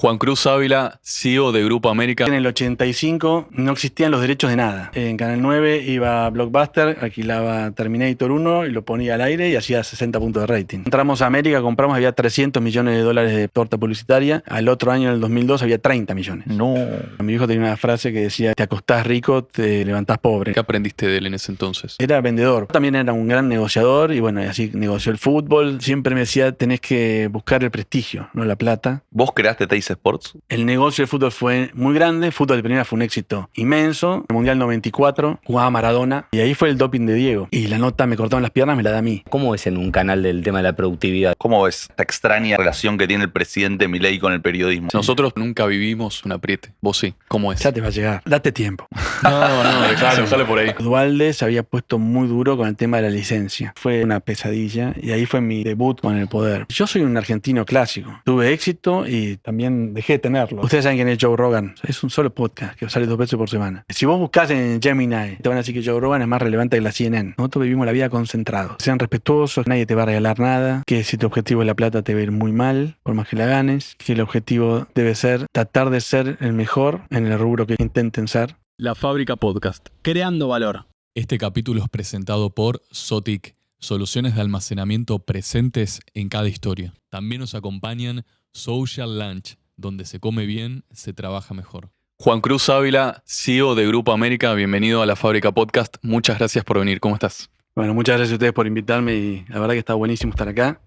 Juan Cruz Ávila, CEO de Grupo América. En el 85 no existían los derechos de nada. En Canal 9 iba Blockbuster, alquilaba Terminator 1 y lo ponía al aire y hacía 60 puntos de rating. Entramos a América, compramos, había $300 millones de torta publicitaria. Al otro año, en el 2002, había 30 millones. No. Mi hijo tenía una frase que decía: te acostás rico, te levantás pobre. ¿Qué aprendiste de él en ese entonces? Era vendedor. También era un gran negociador y bueno, y así negoció el fútbol. Siempre me decía: tenés que buscar el prestigio, no la plata. ¿Vos creaste Teis Sports? El negocio del fútbol fue muy grande. El fútbol de primera fue un éxito inmenso. El Mundial 94 jugaba Maradona y ahí fue el doping de Diego. Y la nota me cortaban las piernas, me la da a mí. ¿Cómo es en un canal del tema de la productividad? ¿Cómo ves esta extraña relación que tiene el presidente Milei con el periodismo? Nosotros nunca vivimos un apriete. Vos sí. ¿Cómo es? Ya te va a llegar. Date tiempo. No, dejalo por ahí. Dualde se había puesto muy duro con el tema de la licencia. Fue una pesadilla y ahí fue mi debut con el poder. Yo soy un argentino clásico. Tuve éxito y también dejé de tenerlo. Ustedes saben quién es Joe Rogan. Es un solo podcast que sale 2 veces por semana. Si vos buscás en Gemini, te van a decir que Joe Rogan es más relevante que la CNN. Nosotros vivimos la vida concentrados. Sean respetuosos, nadie te va a regalar nada, que si tu objetivo es la plata te va a ir muy mal, por más que la ganes, que el objetivo debe ser tratar de ser el mejor en el rubro que intenten ser. La Fábrica Podcast. Creando valor. Este capítulo es presentado por Zotic, soluciones de almacenamiento presentes en cada historia. También nos acompañan Social Lunch, donde se come bien, se trabaja mejor. Juan Cruz Ávila, CEO de Grupo América, bienvenido a La Fábrica Podcast. Muchas gracias por venir. ¿Cómo estás? Bueno, muchas gracias a ustedes por invitarme y la verdad que está buenísimo estar acá.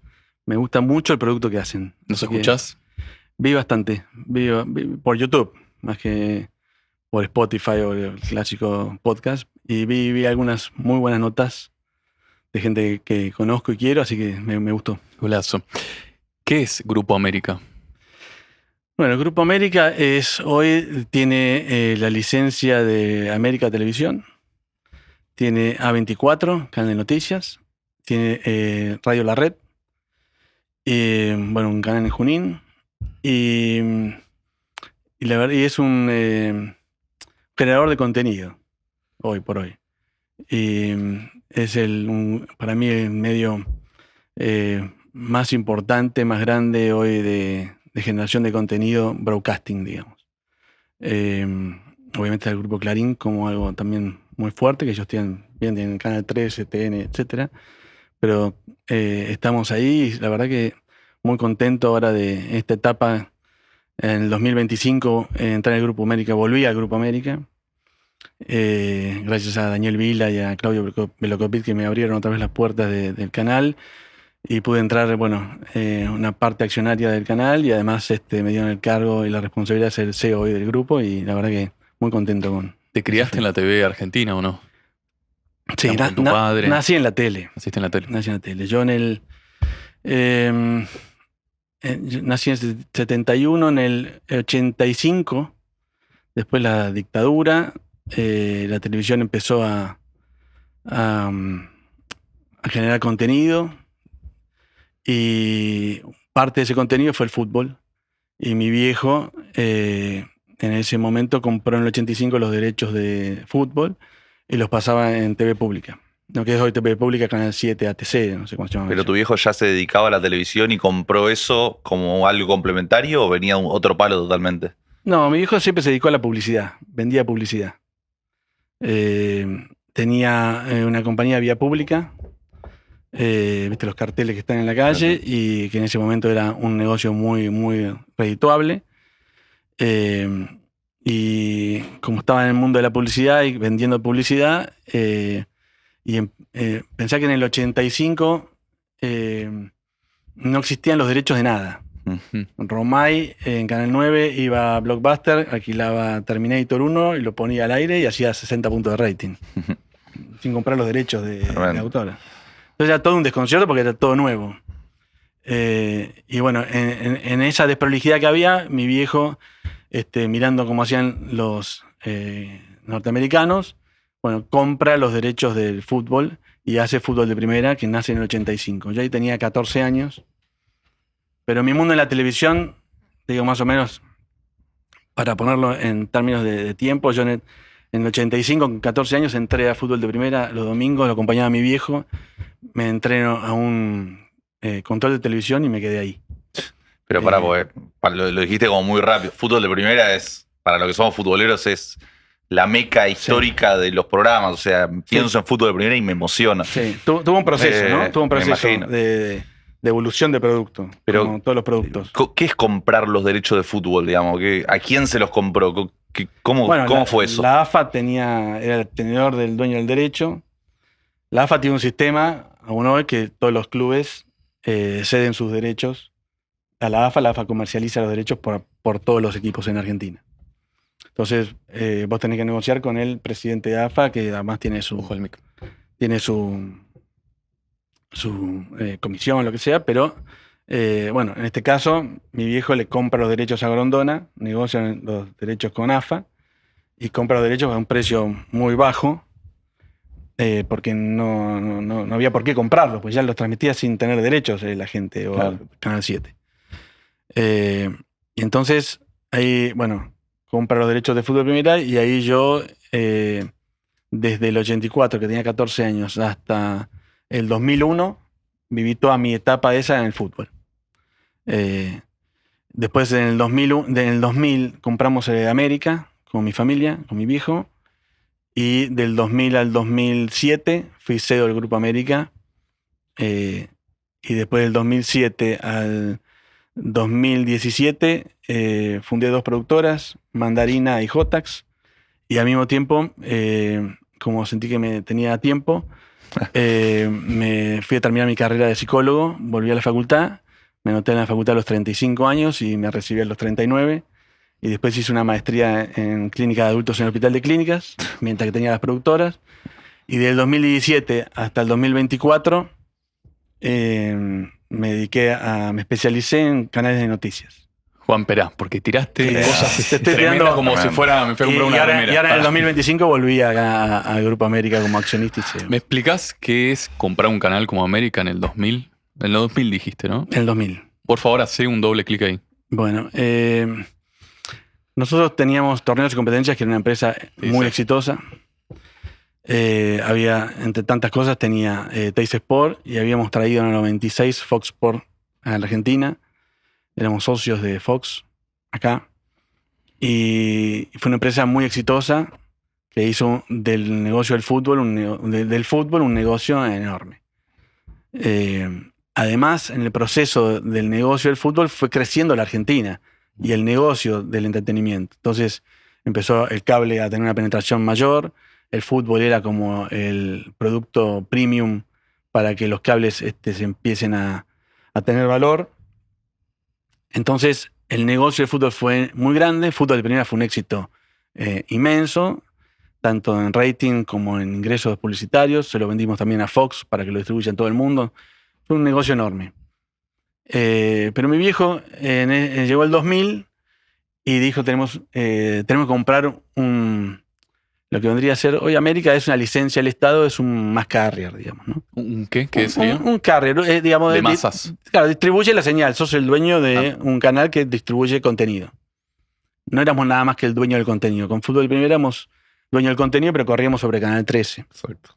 Me gusta mucho el producto que hacen. ¿Nos Así que escuchás? vi bastante. Vi por YouTube, más que por Spotify o el clásico podcast. Y vi algunas muy buenas notas de gente que conozco y quiero, así que me gustó. Golazo. ¿Qué es Grupo América? Bueno, el Grupo América hoy tiene la licencia de América Televisión, tiene A24, canal de noticias, tiene Radio La Red, un canal en Junín, y la verdad, es un generador de contenido, hoy por hoy. Y es para mí el medio más importante, más grande hoy de generación de contenido, broadcasting, digamos. Obviamente el Grupo Clarín como algo también muy fuerte, que ellos tienen Canal 13, TN, etcétera. Pero estamos ahí y la verdad que muy contento ahora de esta etapa. En el 2025 entré en el Grupo América, volví al Grupo América. Gracias a Daniel Vila y a Claudio Velocopit, que me abrieron otra vez las puertas del canal. Y pude entrar, una parte accionaria del canal y además me dieron el cargo y la responsabilidad de ser el CEO hoy del grupo y la verdad que muy contento con... ¿Te criaste en la TV argentina o no? Sí, ¿Con tu padre? Nací en la tele. ¿Naciste en la tele? Nací en la tele. Yo nací en el 71, en el 85, después la dictadura, la televisión empezó a generar contenido. Y parte de ese contenido fue el fútbol. Y mi viejo, en ese momento, compró en el 85 los derechos de fútbol y los pasaba en TV Pública. Lo que es hoy TV Pública, Canal 7, ATC, no sé cómo se llama. ¿Pero tu viejo ya se dedicaba a la televisión y compró eso como algo complementario o venía otro palo totalmente? No, mi viejo siempre se dedicó a la publicidad, vendía publicidad. Tenía una compañía Vía Pública. Viste los carteles que están en la calle y que en ese momento era un negocio muy, muy redituable. Y como estaba en el mundo de la publicidad y vendiendo publicidad, pensá que en el 85 no existían los derechos de nada. Romay en Canal 9 iba a Blockbuster, alquilaba Terminator 1 y lo ponía al aire y hacía 60 puntos de rating. Sin comprar los derechos de autora. Entonces era todo un desconcierto porque era todo nuevo. Y bueno, en esa desprolijidad que había, mi viejo, mirando cómo hacían los norteamericanos, compra los derechos del fútbol y hace fútbol de primera, que nace en el 85. Yo ahí tenía 14 años. Pero mi mundo en la televisión, digo más o menos, para ponerlo en términos de tiempo, yo en el 85, con 14 años, entré a fútbol de primera los domingos, lo acompañaba a mi viejo, me entreno a un control de televisión y me quedé ahí. Pero lo dijiste como muy rápido. Fútbol de primera es, para los que somos futboleros, es la meca histórica de los programas. O sea, pienso en fútbol de primera y me emociona. Sí, tuvo un proceso, ¿no? Tuvo un proceso imagino. de evolución de producto, Pero, como todos los productos. ¿Qué es comprar los derechos de fútbol, digamos? ¿A quién se los compró? ¿Cómo fue eso? La AFA era el tenedor del dueño del derecho. La AFA tiene un sistema, aún hoy, que todos los clubes ceden sus derechos a la AFA comercializa los derechos por todos los equipos en Entonces, vos tenés que negociar con el presidente de AFA, que además tiene su comisión, lo que sea, pero bueno, en este caso, mi viejo le compra los derechos a Grondona, negocia los derechos con AFA y compra los derechos a un precio muy bajo, porque no había por qué comprarlos, pues ya los transmitía sin tener derechos la gente, o Canal 7. Y entonces, ahí, bueno, compra los derechos de fútbol primera y ahí yo, desde el 84, que tenía 14 años, hasta el 2001, viví toda mi etapa esa en el fútbol. Después, en el 2000 compramos América con mi familia, con mi viejo, y del 2000 al 2007 fui CEO del Grupo América, y después del 2007 al 2017 fundé 2 productoras, Mandarina y Jotax, y al mismo tiempo, como sentí que tenía tiempo, me fui a terminar mi carrera de psicólogo, volví a la facultad, me anoté en la facultad a los 35 años y me recibí a los 39, y después hice una maestría en clínica de adultos en el Hospital de Clínicas, mientras que tenía las productoras, y del 2017 hasta el 2024 me especialicé en canales de noticias. Juan, perá, porque tiraste cosas te estoy tremendas tirando, como si fuera, me fui a comprar una remera. Y ahora en el 2025 volví al Grupo América como accionista y CEO. ¿Me explicás qué es comprar un canal como América en el 2000? En el 2000 dijiste, ¿no? En el 2000. Por favor, hacé un doble clic ahí. Bueno, nosotros teníamos Torneos y Competencias, que era una empresa muy exitosa. Había, entre tantas cosas, tenía Teis Sport y habíamos traído en el 96 Fox Sport a la Argentina. Éramos socios de Fox acá. Y fue una empresa muy exitosa que hizo del negocio del fútbol un negocio enorme. Además, en el proceso del negocio del fútbol fue creciendo la Argentina y el negocio del entretenimiento. Entonces empezó el cable a tener una penetración mayor, el fútbol era como el producto premium para que los cables se empiecen a tener valor. Entonces el negocio del fútbol fue muy grande, fútbol de primera fue un éxito inmenso, tanto en rating como en ingresos publicitarios. Se lo vendimos también a Fox para que lo distribuya en todo el mundo. Fue un negocio enorme. Pero mi viejo llegó el 2000 y dijo, tenemos que comprar lo que vendría a ser, hoy América es una licencia del Estado, es un mass carrier, digamos, ¿no? ¿Un qué? ¿Qué sería? Un carrier, digamos. De masas. Claro, distribuye la señal. Sos el dueño de un canal que distribuye contenido. No éramos nada más que el dueño del contenido. Con Fútbol Primera éramos dueño del contenido, pero corríamos sobre Canal 13. Exacto.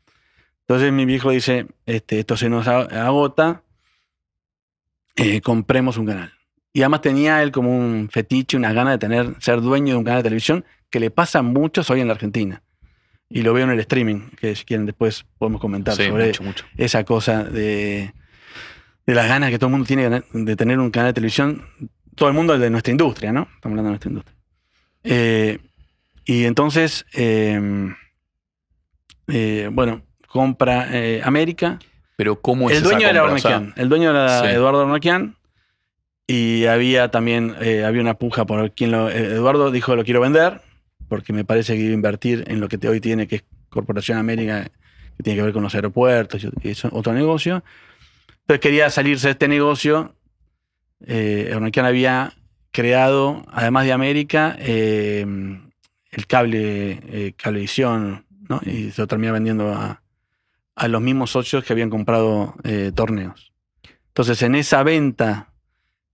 Entonces mi viejo dice, esto se nos agota, compremos un canal. Y además tenía él como un fetiche, una gana de ser dueño de un canal de televisión, que le pasa a muchos hoy en la Argentina. Y lo veo en el streaming, que si quieren después podemos comentar sobre mucho. esa cosa de las ganas que todo el mundo tiene de tener un canal de televisión. Todo el mundo de nuestra industria, ¿no? Estamos hablando de nuestra industria. Y entonces, bueno, compra América. Pero ¿cómo es el dueño esa era compra? Ornequian. El dueño era Sí. Eduardo Ornequian. Y había también había una puja por quién Eduardo dijo, lo quiero vender, porque me parece que iba a invertir en lo que hoy tiene, que es Corporación América, que tiene que ver con los aeropuertos y es otro negocio. Entonces quería salirse de este negocio. Ornequian había creado, además de América, el Cablevisión, ¿no? Y se lo termina vendiendo a los mismos socios que habían comprado Torneos. Entonces, en esa venta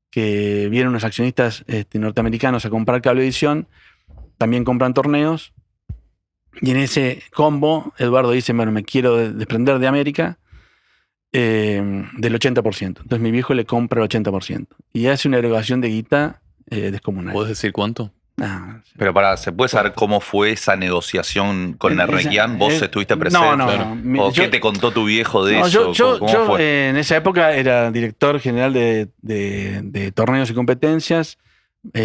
que vienen unos accionistas norteamericanos a comprar Cablevisión, también compran Torneos, y en ese combo Eduardo dice, bueno, me quiero desprender de América, del 80%. Entonces mi viejo le compra el 80%. Y hace una erogación de guita descomunal. ¿Podés decir cuánto? Pero ¿se puede saber cómo fue esa negociación con Nernequian? ¿Vos estuviste presente? No. ¿O qué te contó tu viejo de eso? ¿Cómo fue? En esa época era director general de torneos y competencias. La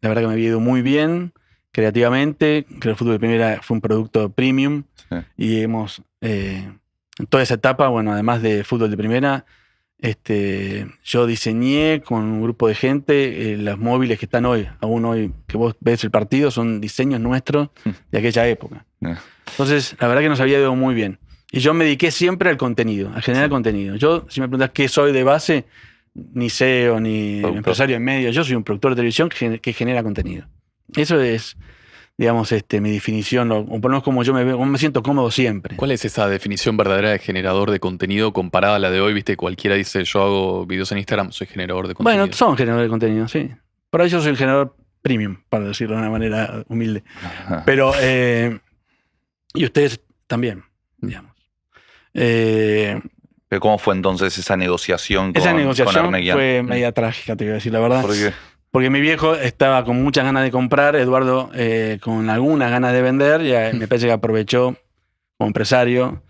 verdad que me había ido muy bien creativamente. Creo que el fútbol de primera fue un producto premium. Sí. Y hemos, en toda esa etapa, bueno, además de fútbol de primera, yo diseñé con un grupo de gente los móviles que están hoy, aún hoy que vos ves el partido, son diseños nuestros de aquella época. Entonces, la verdad que nos había ido muy bien. Y yo me dediqué siempre al contenido, a generar contenido. Yo, si me preguntas qué soy de base, ni SEO, ni empresario en medio, yo soy un productor de televisión que genera contenido. Eso es, digamos, mi definición, o por lo menos como yo me siento cómodo siempre. ¿Cuál es esa definición verdadera de generador de contenido comparada a la de hoy? Viste, cualquiera dice, yo hago videos en Instagram, soy generador de contenido. Bueno, son generadores de contenido, sí. Por ahí yo soy el generador premium, para decirlo de una manera humilde. Pero, y ustedes también, digamos. ¿Pero cómo fue entonces esa negociación con Esa negociación Nernequian? fue media trágica, te voy a decir la verdad. ¿Por qué? Porque mi viejo estaba con muchas ganas de comprar, Eduardo con algunas ganas de vender, y me parece que aprovechó como empresario,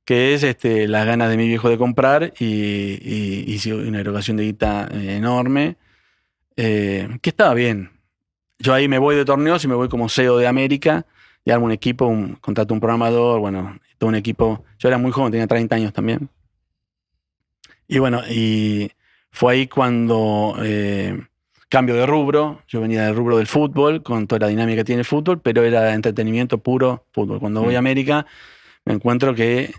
que es las ganas de mi viejo de comprar, y hizo una erogación de guita enorme, que estaba bien. Yo ahí me voy de torneos y me voy como CEO de América, y armo un equipo, contrato un programador, bueno, todo un equipo. Yo era muy joven, tenía 30 años también. Y bueno, y fue ahí cuando cambio de rubro. Yo venía del rubro del fútbol, con toda la dinámica que tiene el fútbol, pero era entretenimiento puro fútbol. Cuando voy a América, me encuentro que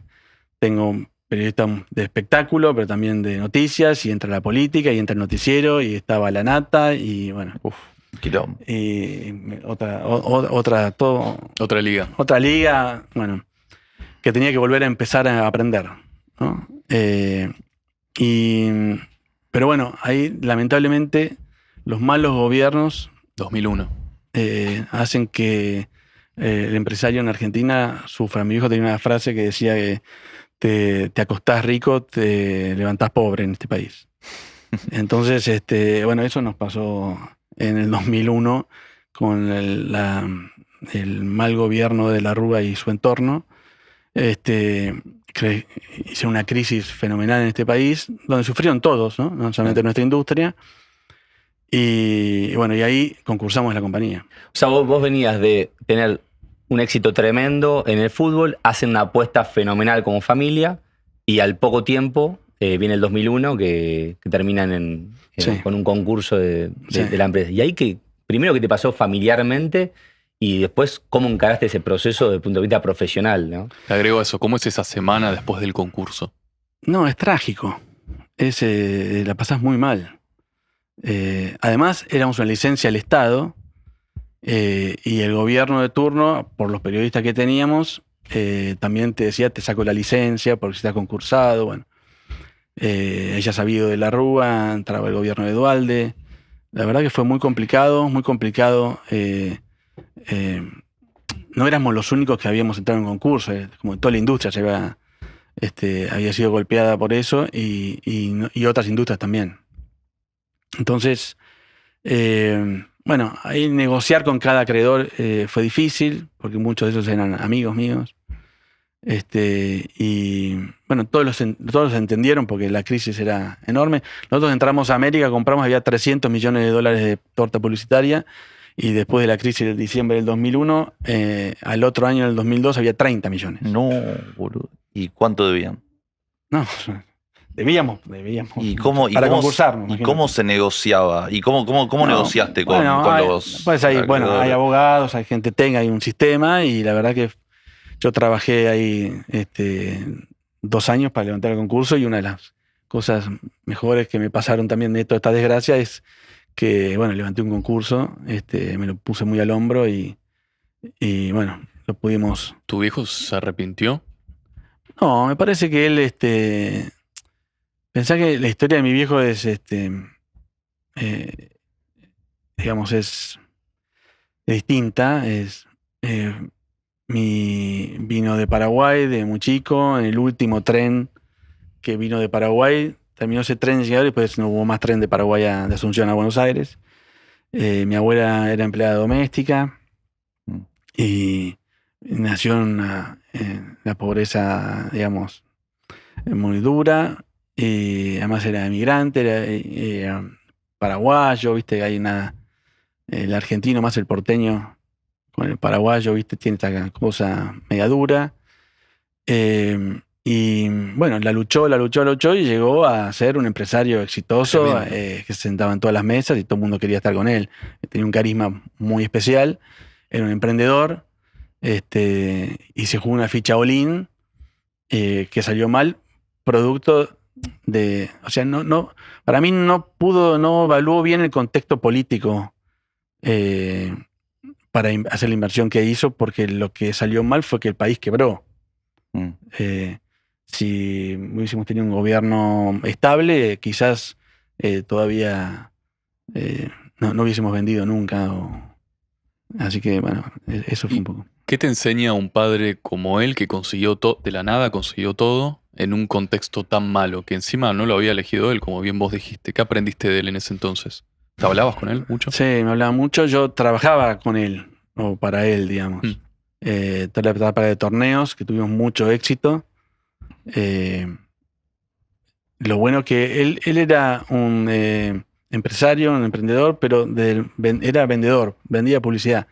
tengo periodistas de espectáculo, pero también de noticias, y entra la política, y entra el noticiero, y estaba la nata, y bueno. Quilombo. Y otra liga. Otra liga, bueno, que tenía que volver a empezar a aprender, ¿no? Pero bueno, ahí lamentablemente los malos gobiernos 2001. hacen que el empresario en Argentina sufra. Mi hijo tenía una frase que decía que te acostás rico, te levantás pobre en este país. Entonces, bueno, eso nos pasó en el 2001 con el mal gobierno de la Rúa y su entorno. Hice una crisis fenomenal en este país, donde sufrieron todos, no solamente nuestra industria. Y bueno, y ahí concursamos en la compañía. O sea, vos venías de tener un éxito tremendo en el fútbol, hacen una apuesta fenomenal como familia, y al poco tiempo viene el 2001 que terminan con un concurso de la empresa. Y ahí primero, ¿qué te pasó familiarmente? Y después, ¿cómo encaraste ese proceso desde el punto de vista profesional, ¿no? Te agrego eso. ¿Cómo es esa semana después del concurso? No, es trágico. La pasás muy mal. Además, éramos una licencia del Estado, y el gobierno de turno, por los periodistas que teníamos, también te decía, te saco la licencia porque estás concursado. Bueno, ella sabido de la Rúa, entraba el gobierno de Duhalde. La verdad que fue muy complicado, muy complicado. No éramos los únicos que habíamos entrado en concurso, como toda la industria había sido golpeada por eso, y otras industrias también. Entonces, bueno, ahí negociar con cada acreedor fue difícil, porque muchos de esos eran amigos míos. Y bueno, todos entendieron porque la crisis era enorme. Nosotros entramos a América, compramos, había $300 millones de torta publicitaria, y después de la crisis del diciembre del 2001, al otro año, en el 2002, había 30 millones. No, boludo. ¿Y cuánto debían? No, debíamos. Para concursarnos. ¿Y cómo se negociaba? ¿Y cómo negociaste con los...? Pues hay abogados, hay gente hay un sistema, y la verdad que yo trabajé ahí 2 años para levantar el concurso, y una de las cosas mejores que me pasaron también de toda esta desgracia es que, bueno, levanté un concurso, me lo puse muy al hombro, y bueno, lo pudimos... ¿Tu viejo se arrepintió? No, me parece que él... Pensá que la historia de mi viejo es, digamos, es distinta. Vino de Paraguay, de muy chico, en el último tren que vino de Paraguay, terminó ese tren de llegar y después no hubo más tren de Paraguay de Asunción a Buenos Aires. Mi abuela era empleada doméstica y nació en la pobreza, digamos, muy dura, y además era emigrante, era paraguayo, viste que hay el argentino más el porteño con el paraguayo, viste, tiene esta cosa media dura. Y bueno, la luchó y llegó a ser un empresario exitoso, que se sentaba en todas las mesas y todo el mundo quería estar con él. Tenía un carisma muy especial, era un emprendedor, y se jugó una ficha all-in que salió mal, producto de... O sea, para mí no evaluó bien el contexto político para hacer la inversión que hizo, porque lo que salió mal fue que el país quebró. Si hubiésemos tenido un gobierno estable, quizás todavía no hubiésemos vendido nunca. Así que, bueno, eso fue un poco. ¿Qué te enseña un padre como él que consiguió de la nada, consiguió todo en un contexto tan malo, que encima no lo había elegido él, como bien vos dijiste? ¿Qué aprendiste de él en ese entonces? ¿Te hablabas con él mucho? Sí, me hablaba mucho. Yo trabajaba con él, o para él, digamos. Toda la etapa de torneos, que tuvimos mucho éxito. Lo bueno que él era un empresario, un emprendedor, pero era vendedor, vendía publicidad.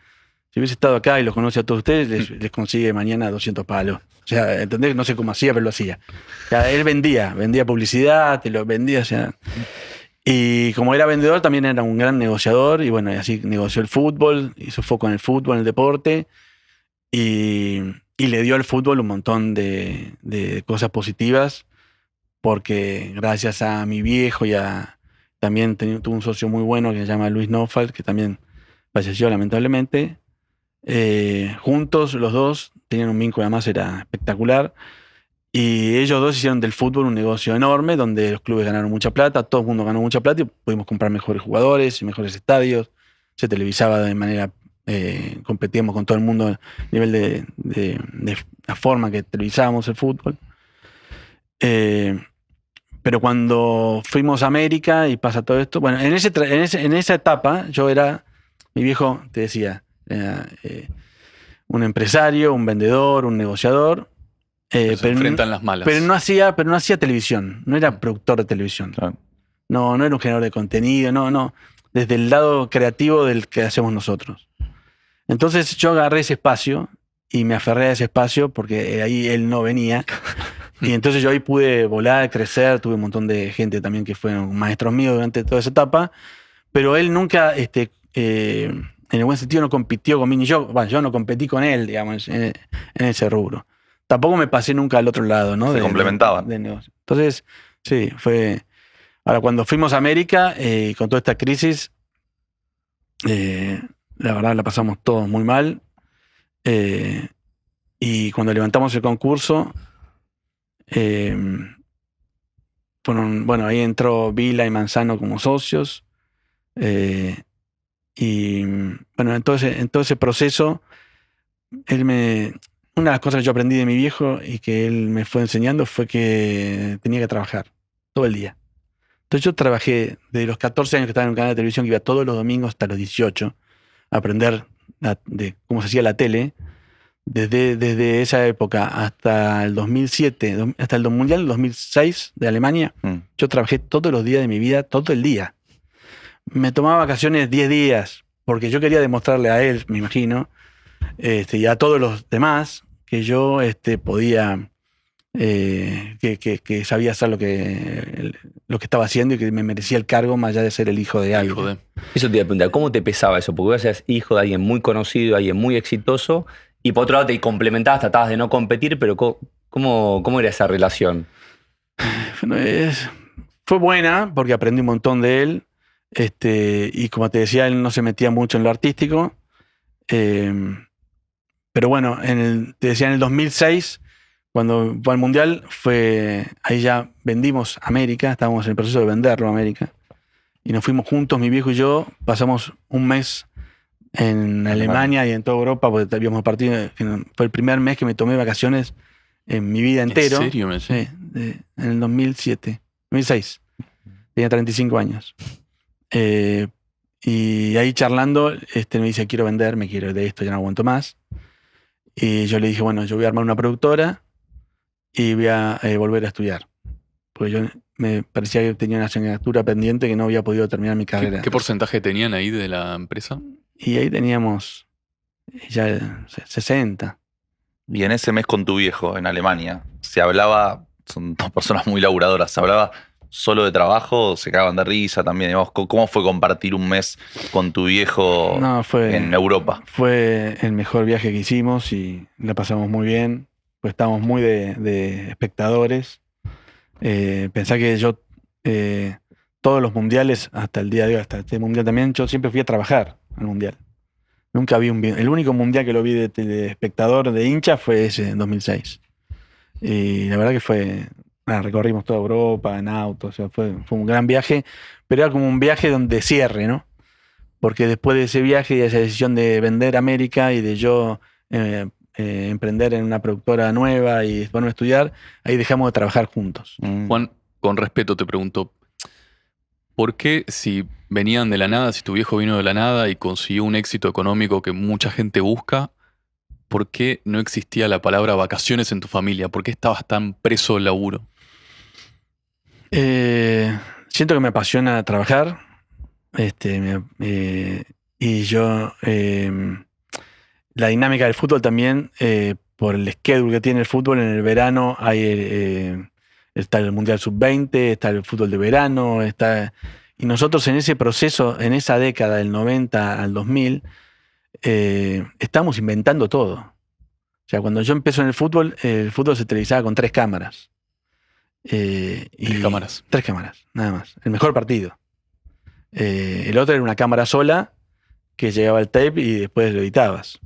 Si hubiese estado acá y los conoce a todos ustedes, les consigue mañana 200 palos. O sea, ¿entendés? No sé cómo hacía, pero lo hacía. O sea, él vendía publicidad, te lo vendía, o sea. Y como era vendedor, también era un gran negociador, y bueno, y así negoció el fútbol, hizo foco en el fútbol, en el deporte, y le dio al fútbol un montón de cosas positivas, porque gracias a mi viejo también tuvo un socio muy bueno que se llama Luis Nofal, que también falleció lamentablemente. Juntos los dos tenían un vínculo, además era espectacular, y ellos dos hicieron del fútbol un negocio enorme donde los clubes ganaron mucha plata, todo el mundo ganó mucha plata y pudimos comprar mejores jugadores y mejores estadios, se televisaba de manera, competíamos con todo el mundo a nivel de la forma que televisábamos el fútbol. Pero cuando fuimos a América y pasa todo esto, bueno, en esa etapa mi viejo, te decía, un empresario, un vendedor, un negociador. Se enfrentan las malas. Pero no hacía televisión, no era productor de televisión. Claro. No era un generador de contenido, no. Desde el lado creativo del que hacemos nosotros. Entonces yo agarré ese espacio y me aferré a ese espacio porque ahí él no venía. Y entonces yo ahí pude volar, crecer, tuve un montón de gente también que fueron maestros míos durante toda esa etapa, pero él nunca, en el buen sentido, no compitió conmigo, ni yo no competí con él, digamos, en ese rubro. Tampoco me pasé nunca al otro lado, ¿no? Se complementaban. De negocio. Entonces, sí, fue... Ahora, cuando fuimos a América, con toda esta crisis, la verdad la pasamos todos muy mal. Y cuando levantamos el concurso, ahí entró Vila y Manzano como socios. Y bueno, entonces en todo ese proceso, una de las cosas que yo aprendí de mi viejo y que él me fue enseñando fue que tenía que trabajar todo el día. Entonces yo trabajé desde los 14 años que estaba en un canal de televisión, que iba todos los domingos hasta los 18 a aprender de cómo se hacía la tele. Desde esa época hasta el 2007, hasta el Mundial del 2006 de Alemania, yo trabajé todos los días de mi vida, todo el día. Me tomaba vacaciones 10 días, porque yo quería demostrarle a él, me imagino, y a todos los demás, que yo podía, que sabía hacer lo que estaba haciendo y que me merecía el cargo más allá de ser el hijo de alguien. Eso te iba a preguntar, ¿cómo te pesaba eso? Porque vos eras hijo de alguien muy conocido, alguien muy exitoso, y por otro lado te complementabas, tratabas de no competir, pero ¿cómo era esa relación? Fue buena, porque aprendí un montón de él, y como te decía, él no se metía mucho en lo artístico. Pero bueno, te decía, en el 2006, cuando fue al Mundial, ahí ya vendimos América, estábamos en el proceso de venderlo a América, y nos fuimos juntos, mi viejo y yo, pasamos un mes en Alemania y en toda Europa, porque habíamos partido, fue el primer mes que me tomé vacaciones en mi vida entero. ¿En serio? Sí, en el 2006. Tenía 35 años. Y ahí charlando, me dice, quiero vender, me quiero ir de esto, ya no aguanto más. Y yo le dije, bueno, yo voy a armar una productora y voy a volver a estudiar. Porque yo me parecía que tenía una asignatura pendiente que no había podido terminar mi carrera. ¿Qué porcentaje tenían ahí de la empresa? Y ahí teníamos ya 60. Y en ese mes con tu viejo en Alemania, se hablaba, son dos personas muy laburadoras, se hablaba solo de trabajo, se cagaban de risa también. Digamos, ¿cómo fue compartir un mes con tu viejo en Europa? Fue el mejor viaje que hicimos y la pasamos muy bien. Pues estábamos muy de espectadores. Pensá que yo, todos los mundiales, hasta el día de hoy, hasta este mundial también, yo siempre fui a trabajar al mundial. Nunca vi el único mundial que lo vi de espectador, de hincha, fue ese en 2006. Y la verdad que recorrimos toda Europa en auto, o sea, fue un gran viaje, pero era como un viaje de cierre, ¿no? Porque después de ese viaje y de esa decisión de vender América y de yo emprender en una productora nueva y ponerme a estudiar, ahí dejamos de trabajar juntos. Juan, con respeto te pregunto, ¿por qué si venían de la nada, si tu viejo vino de la nada y consiguió un éxito económico que mucha gente busca, ¿por qué no existía la palabra vacaciones en tu familia? ¿Por qué estabas tan preso del laburo? Siento que me apasiona trabajar. Y yo... la dinámica del fútbol también, por el schedule que tiene el fútbol, en el verano está el Mundial Sub-20, está el fútbol de verano, y nosotros en ese proceso, en esa década del 90 al 2000, estamos inventando todo. O sea, cuando yo empecé en el fútbol se televisaba con 3 cámaras. 3 cámaras. 3 cámaras, nada más. El mejor partido. El otro era una cámara sola que llegaba al tape y después lo editabas.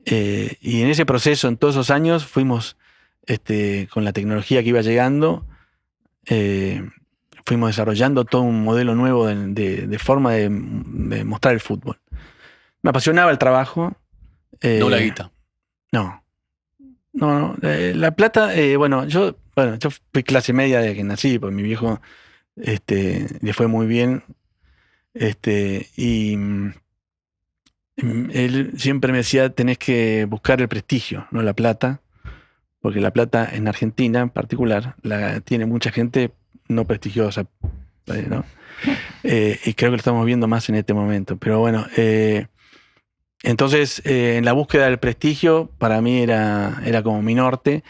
Y en ese proceso, en todos esos años, fuimos, con la tecnología que iba llegando, fuimos desarrollando todo un modelo nuevo de forma de mostrar el fútbol. Me apasionaba el trabajo. No la guita. No. La plata, yo fui clase media desde que nací, porque mi viejo le fue muy bien. Y él siempre me decía, tenés que buscar el prestigio, no la plata, porque la plata en Argentina en particular la tiene mucha gente no prestigiosa, ¿no? Y creo que lo estamos viendo más en este momento. Pero bueno, entonces en la búsqueda del prestigio para mí era como mi norte,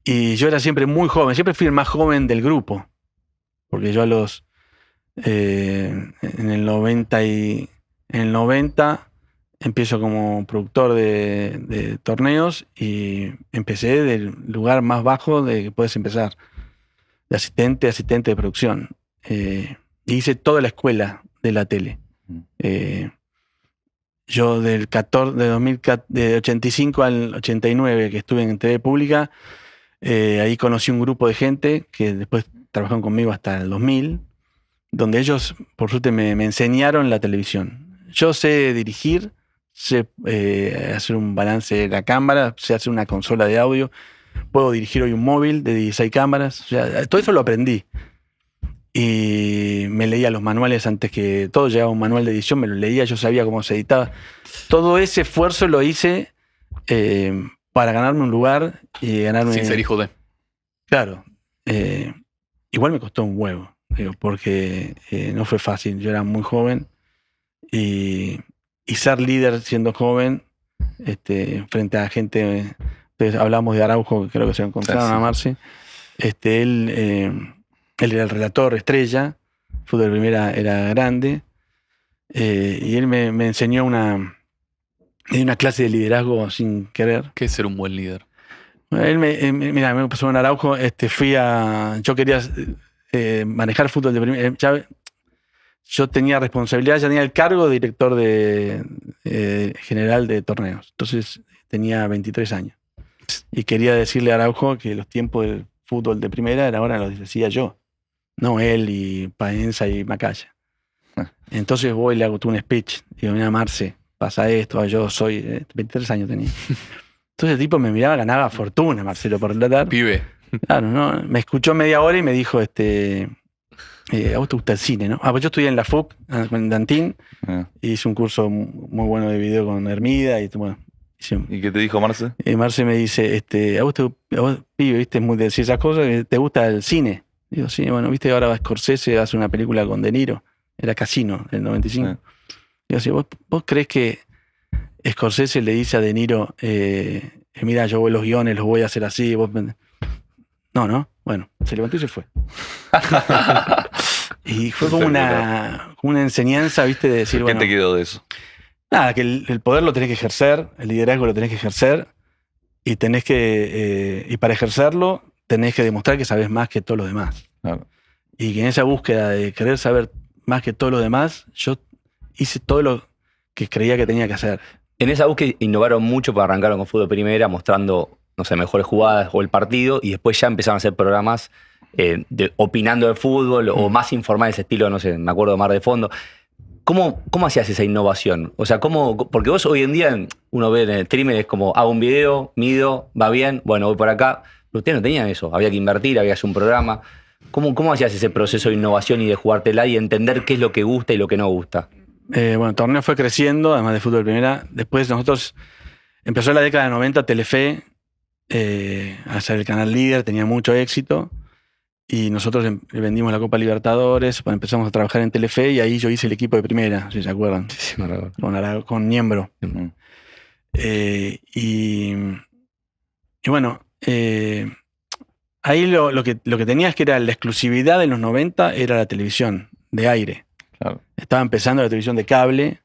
y yo era siempre muy joven, siempre fui el más joven del grupo, porque yo en el 90 empiezo como productor de torneos y empecé del lugar más bajo de que puedes empezar, de asistente de producción. Y hice toda la escuela de la tele. Yo de 85 al 89 que estuve en TV Pública, ahí conocí un grupo de gente que después trabajaron conmigo hasta el 2000, donde ellos, por suerte, me enseñaron la televisión. Yo sé dirigir, sé hacer un balance de la cámara, sé hacer una consola de audio, puedo dirigir hoy un móvil de 16 cámaras, o sea, todo eso lo aprendí. Y me leía los manuales antes que todo, llegaba un manual de edición, me lo leía, yo sabía cómo se editaba. Todo ese esfuerzo lo hice para ganarme un lugar y ganarme... Sin ser hijo de... Claro. Igual me costó un huevo, porque no fue fácil. Yo era muy joven y ser líder siendo joven, frente a gente... hablamos de Araujo, que creo que se lo encontraron a Marce. Él era el relator estrella, fútbol de primera era grande, y él me enseñó una clase de liderazgo sin querer. ¿Qué es ser un buen líder? Él me pasó en Araujo, yo quería manejar fútbol de primera. Yo tenía responsabilidad, ya tenía el cargo de director general de torneos. Entonces tenía 23 años. Y quería decirle a Araujo que los tiempos del fútbol de primera ahora los decía yo. No él y Paenza y Macaya. Entonces voy y le hago un speech. Digo, mira, Marce, pasa esto, yo soy... 23 años tenía. Entonces el tipo me miraba, ganaba fortuna, Marcelo, por relatar. Pibe. Claro, ¿no? Me escuchó media hora y me dijo, a vos te gusta el cine, ¿no? Pues yo estudié en la FUC, en Dantín, y hice un curso muy bueno de video con Hermida, y bueno, ¿Y qué te dijo Marce? Marce me dice, a vos, pibe, viste, muy de decir esas cosas, ¿te gusta el cine? Digo, sí, bueno, viste, ahora va Scorsese, hace una película con De Niro, era Casino, del 95. Digo, sí, ¿vos crees que Scorsese le dice a De Niro, mira, yo voy los guiones, los voy a hacer así? No, bueno, se levantó y se fue. Y fue como una enseñanza, viste, de decir, ¿Qué te quedó de eso? Nada, que el poder lo tenés que ejercer, el liderazgo lo tenés que ejercer, y tenés que, y para ejercerlo, tenés que demostrar que sabés más que todos los demás. Claro. Y que en esa búsqueda de querer saber más que todos los demás, yo hice todo lo que creía que tenía que hacer. En esa búsqueda innovaron mucho, para arrancaron con Fútbol Primera, mostrando, no sé, mejores jugadas o el partido, y después ya empezaron a hacer programas opinando de fútbol o más informales, estilo, no sé, me acuerdo de Mar de Fondo. ¿Cómo hacías esa innovación? O sea, porque vos hoy en día, uno ve en el streamer, es como, hago un video, mido, va bien, bueno, voy por acá. Pero ustedes no tenían eso, había que invertir, había que hacer un programa. ¿Cómo hacías ese proceso de innovación y de jugártela y entender qué es lo que gusta y lo que no gusta? Bueno, el torneo fue creciendo, además de Fútbol Primera. Después nosotros, empezó la década de 90, Telefe, a ser el canal líder, tenía mucho éxito. Y nosotros vendimos la Copa Libertadores, empezamos a trabajar en Telefe y ahí yo hice el equipo de Primera, si se acuerdan. Sí, me recuerdo. Con Niembro. Y bueno, ahí lo que tenías que era la exclusividad en los 90 era la televisión de aire. Claro. Estaba empezando la televisión de cable,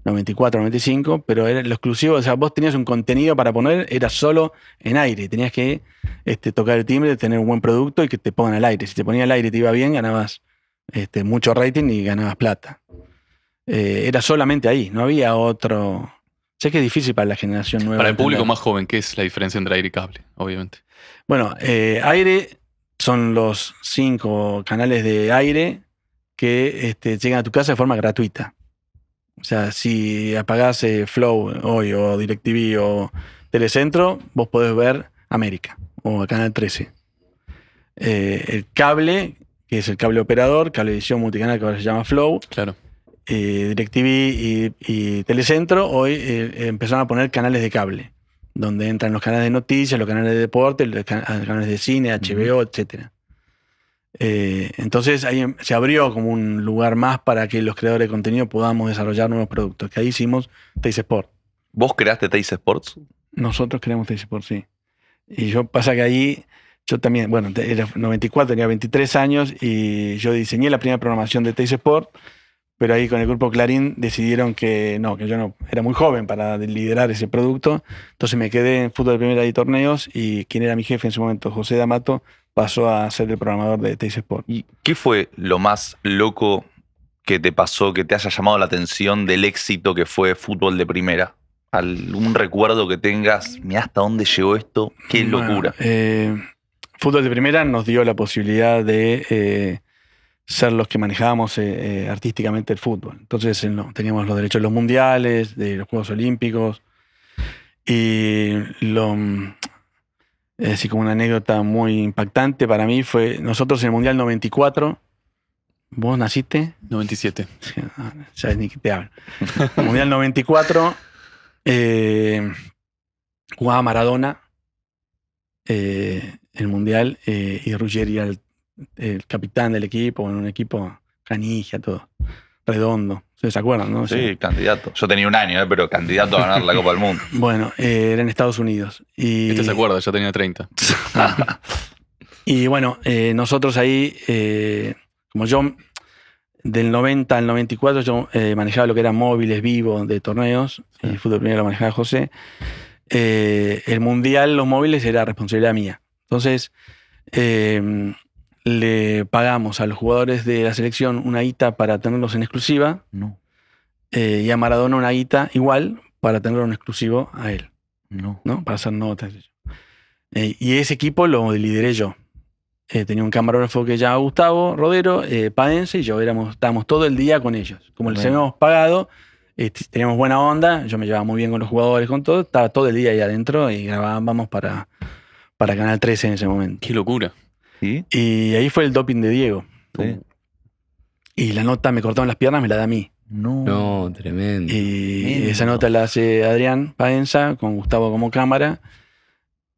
94, 95, pero era lo exclusivo, o sea, vos tenías un contenido para poner, era solo en aire, tenías que tocar el timbre, tener un buen producto y que te pongan al aire. Si te ponía al aire y te iba bien, ganabas mucho rating y ganabas plata. Era solamente ahí, no había otro. Sé que es difícil para la generación nueva. Para el público entender. más joven, ¿qué es la diferencia entre aire y cable? Obviamente. Bueno, aire son los 5 canales de aire que llegan a tu casa de forma gratuita. O sea, si apagás Flow hoy o DirecTV o Telecentro, vos podés ver América o Canal 13. El cable, que es el cable operador, Cablevisión Multicanal, que ahora se llama Flow, Claro. DirecTV y Telecentro, hoy empezaron a poner canales de cable, donde entran los canales de noticias, los canales de deporte, los canales de cine, HBO, etc. Entonces ahí se abrió como un lugar más para que los creadores de contenido podamos desarrollar nuevos productos, que ahí hicimos Teis Sport. ¿Vos creaste Teis Sports? Nosotros creamos Teis Sport, sí. Y pasa que ahí, yo también, bueno, era 94, tenía 23 años y yo diseñé la primera programación de Teis Sport, pero ahí con el grupo Clarín decidieron que yo no era muy joven para liderar ese producto. Entonces me quedé en Fútbol de Primera y torneos, y quien era mi jefe en ese momento, José D'Amato, pasó a ser el programador de Teis Sport. ¿Y qué fue lo más loco que te pasó, que te haya llamado la atención del éxito que fue Fútbol de Primera? ¿Algún recuerdo que tengas? Mirá hasta dónde llegó esto, qué locura. Fútbol de Primera nos dio la posibilidad de ser los que manejábamos artísticamente el fútbol. Entonces teníamos los derechos de los mundiales, de los Juegos Olímpicos, y así como una anécdota muy impactante para mí fue, nosotros en el Mundial 94, ¿vos naciste? 97. Sabes ni qué te hablo. El Mundial 94, jugaba Maradona el Mundial, y Ruggeri era el capitán del equipo, en un equipo canija, todo redondo. ¿Se acuerdan, no? Sí, candidato. Yo tenía un año, pero candidato a ganar la Copa del Mundo. Bueno, era en Estados Unidos. Y Se acuerda, ya tenía 30. Y bueno, nosotros ahí, como yo, del 90 al 94, yo manejaba lo que eran móviles vivos de torneos, y el Fútbol Primero lo manejaba José. El Mundial, los móviles, era responsabilidad mía. Entonces, le pagamos a los jugadores de la selección una guita para tenerlos en exclusiva, No, y a Maradona una guita igual para tenerlo en exclusivo a él, no. ¿no? Para hacer notas. Y ese equipo lo lideré yo. Tenía un camarógrafo que se llamaba Gustavo Rodero, paense, y yo estábamos todo el día con ellos. Como les habíamos pagado, teníamos buena onda, yo me llevaba muy bien con los jugadores, con todo, estaba todo el día ahí adentro y grabábamos para para Canal 13 en ese momento. Qué locura. ¿Sí? Y ahí fue el doping de Diego. Sí. Y la nota me cortaron las piernas, me la da a mí. No, tremendo. Y Tremendo. esa nota la hace Adrián Paenza con Gustavo como cámara.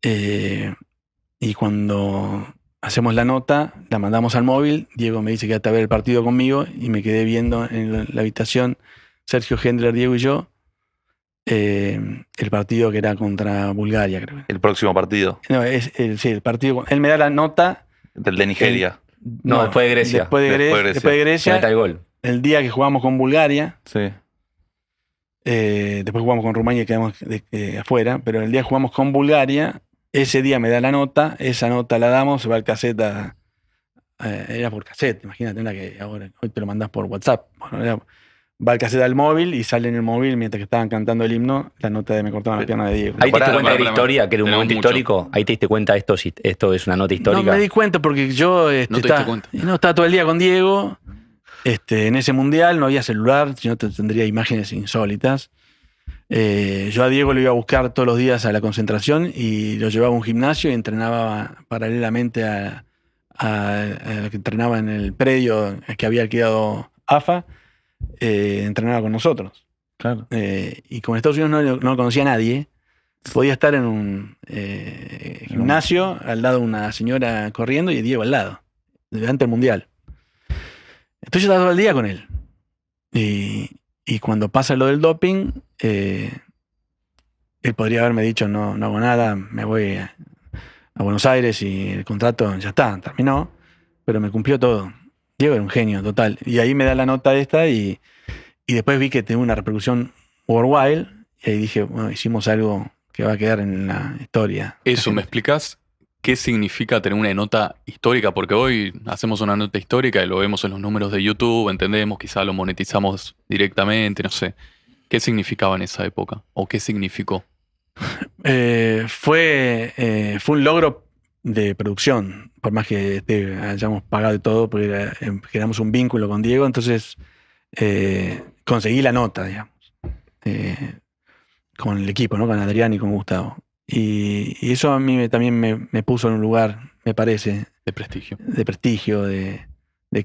Y cuando hacemos la nota, la mandamos al móvil. Diego me dice quédate a ver el partido conmigo. Y me quedé viendo en la habitación, Sergio Hendler, Diego y yo, el partido que era contra Bulgaria, creo. El próximo partido, No, sí, el partido. Él me da la nota. del de Nigeria. No, después de Grecia. Después de Después de Grecia. Después de Se Grecia, mete el gol. el día que jugamos con Bulgaria. Sí. Después jugamos con Rumania y quedamos afuera, pero el día que jugamos con Bulgaria, ese día me da la nota, esa nota la damos, se va al cassette era por cassette, imagínate, una que ahora hoy te lo mandás por WhatsApp. Bueno, va al cassette al móvil y sale en el móvil mientras que estaban cantando el himno la nota de me cortaban la pierna de Diego. Ahí te Pará, diste cuenta pará, de la pará, historia, que era un tenemos momento mucho. histórico. Ahí te diste cuenta esto es una nota No histórica. me di cuenta porque yo No te diste cuenta. no, estaba todo el día con Diego. En ese mundial no había celular, si no tendría imágenes insólitas. Yo a Diego lo iba a buscar todos los días a la concentración y lo llevaba a un gimnasio y entrenaba paralelamente a lo que entrenaba en el predio que había alquilado AFA, entrenaba con nosotros. Claro. Y como en Estados Unidos no lo conocía nadie, podía estar en un gimnasio al lado de una señora corriendo y Diego al lado, delante del mundial. Entonces yo estaba todo el día con él. Y cuando pasa lo del doping, él podría haberme dicho no hago nada, me voy a Buenos Aires y el contrato ya está, terminó, pero me cumplió todo. Diego era un genio total. Y ahí me da la nota esta y después vi que tenía una repercusión worldwide y ahí dije, bueno, hicimos algo que va a quedar en la historia. Eso, ¿me explicás qué significa tener una nota histórica? Porque hoy hacemos una nota histórica y lo vemos en los números de YouTube, entendemos, quizá lo monetizamos directamente, no sé. ¿Qué significaba en esa época? ¿O qué significó? Fue un logro de producción, por más que hayamos pagado de todo, porque generamos un vínculo con Diego, entonces conseguí la nota, digamos, con el equipo, ¿no? Con Adrián y con Gustavo. Y eso a mí también me puso en un lugar, me parece, De prestigio. de prestigio, de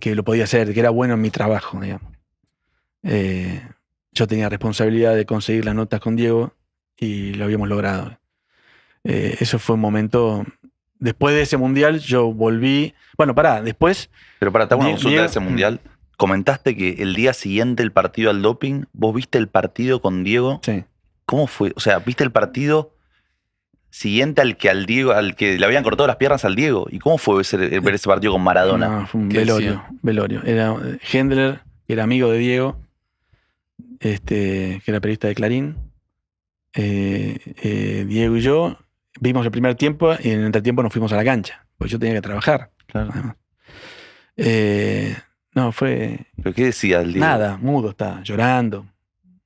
que lo podía hacer, de que era bueno en mi trabajo, digamos. Yo tenía responsabilidad de conseguir las notas con Diego y lo habíamos logrado. Eso fue un momento. Después de ese mundial, yo volví. Bueno, después. Pero para te hago una Diego- consulta de ese mundial. Comentaste que el día siguiente el partido al doping, vos viste el partido con Diego. Sí. ¿Cómo fue? O sea, ¿viste el partido siguiente al que le habían cortado las piernas al Diego? ¿Y cómo fue ver ese partido con Maradona? No, fue un ¿Qué velorio. Era Hendler, que era amigo de Diego, que era periodista de Clarín. Diego y yo vimos el primer tiempo y en el entretiempo nos fuimos a la cancha, porque yo tenía que trabajar. Claro. Además. No, fue ¿Pero qué decía el Diego? nada, mudo estaba, llorando,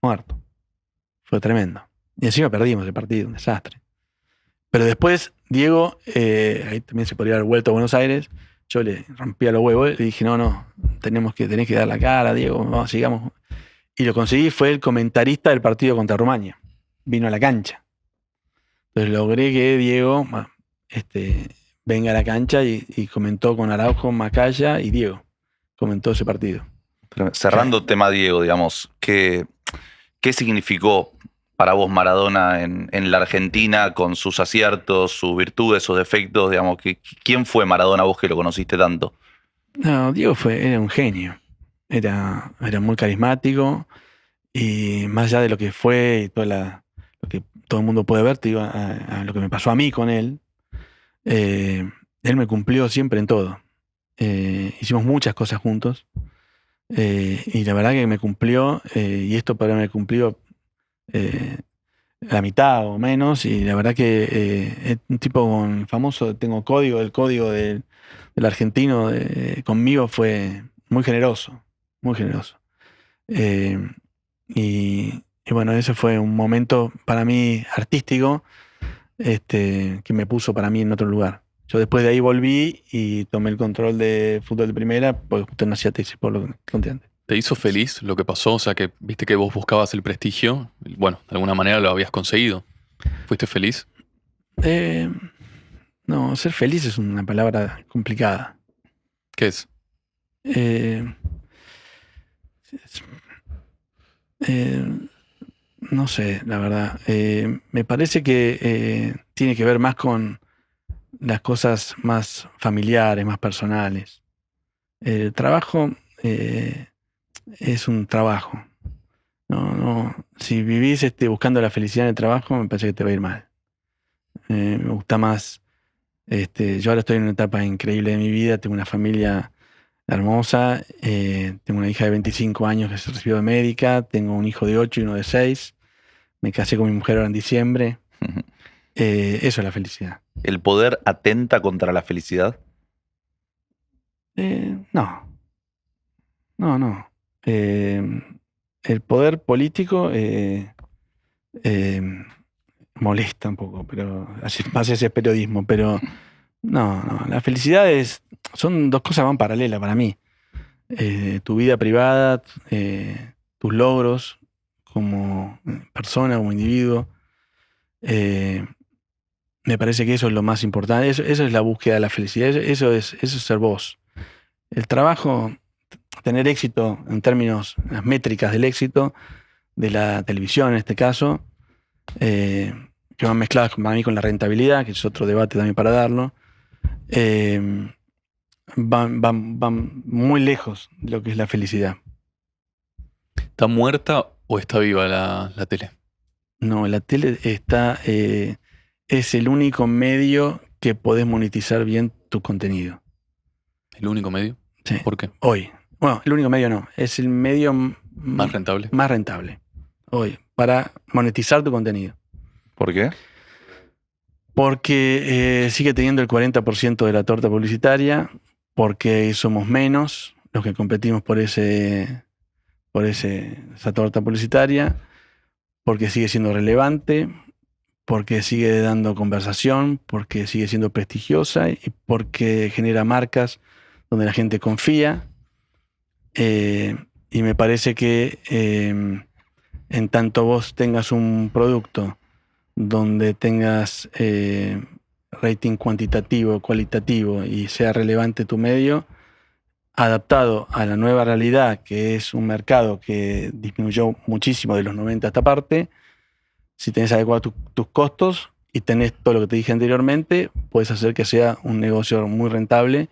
muerto. Fue tremendo. Y encima perdimos el partido, un desastre. Pero después, Diego, ahí también se podría haber vuelto a Buenos Aires. Yo le rompía los huevos, le dije, no, tenés que dar la cara, Diego, vamos, sigamos. Y lo conseguí, fue el comentarista del partido contra Rumania. Vino a la cancha. Entonces logré que Diego venga a la cancha y comentó con Araujo, Macaya y Diego. Comentó ese partido. Pero cerrando tema Diego, digamos, ¿qué significó para vos Maradona en la Argentina con sus aciertos, sus virtudes, sus defectos? Digamos, ¿quién fue Maradona vos que lo conociste tanto? No, Diego era un genio. Era muy carismático y más allá de lo que fue y lo que todo el mundo puede ver, te digo, a lo que me pasó a mí con él, él me cumplió siempre en todo. Hicimos muchas cosas juntos y la verdad que me cumplió y esto para mí me cumplió la mitad o menos y la verdad que es un tipo con famoso, tengo el código del argentino conmigo fue muy generoso, muy generoso. Y bueno, ese fue un momento para mí artístico que me puso para mí en otro lugar. Yo después de ahí volví y tomé el control de fútbol de primera porque justo nací a Texas, por lo que conté. ¿Te hizo feliz lo que pasó? O sea, que viste que vos buscabas el prestigio. Bueno, de alguna manera lo habías conseguido. ¿Fuiste feliz? No, ser feliz es una palabra complicada. ¿Qué es? Eh, no sé, la verdad. Me parece que tiene que ver más con las cosas más familiares, más personales. El trabajo es un trabajo. No, si vivís buscando la felicidad en el trabajo, me parece que te va a ir mal. Me gusta más. Yo ahora estoy en una etapa increíble de mi vida, tengo una familia hermosa, tengo una hija de 25 años que se recibió de médica, tengo un hijo de 8 y uno de 6, me casé con mi mujer ahora en diciembre. Eso es la felicidad. ¿El poder atenta contra la felicidad? No. El poder político molesta un poco, pero más ese periodismo, pero no, la felicidad son dos cosas que van paralelas para mí. Tu vida privada, tus logros como persona, como individuo. Me parece que eso es lo más importante. Eso es la búsqueda de la felicidad. Eso es ser vos. El trabajo, tener éxito en términos, las métricas del éxito de la televisión en este caso, que van mezcladas para mí con la rentabilidad, que es otro debate también para darlo, van muy lejos de lo que es la felicidad. ¿Está muerta o está viva la tele? No, la tele es el único medio que podés monetizar bien tu contenido. ¿El único medio? Sí. ¿Por qué? Hoy. Bueno, el único medio no, es el medio ¿Más rentable? más rentable hoy para monetizar tu contenido. ¿Por qué? Porque sigue teniendo el 40% de la torta publicitaria, porque somos menos los que competimos por esa torta publicitaria, porque sigue siendo relevante, porque sigue dando conversación, porque sigue siendo prestigiosa y porque genera marcas donde la gente confía. Y me parece que en tanto vos tengas un producto donde tengas rating cuantitativo, cualitativo y sea relevante tu medio, adaptado a la nueva realidad, que es un mercado que disminuyó muchísimo de los 90 a esta parte, si tenés adecuados tus costos y tenés todo lo que te dije anteriormente, puedes hacer que sea un negocio muy rentable,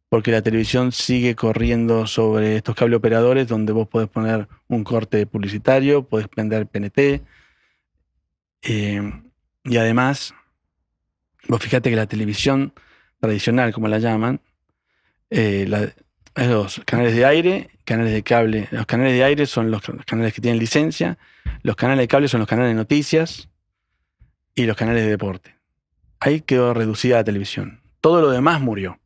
porque la televisión sigue corriendo sobre estos cable operadores donde vos podés poner un corte publicitario, podés vender PNT, y además, vos fíjate que la televisión tradicional, como la llaman, hay dos, canales de aire, canales de cable. Los canales de aire son los canales que tienen licencia, los canales de cable son los canales de noticias y los canales de deporte. Ahí quedó reducida la televisión. Todo lo demás murió.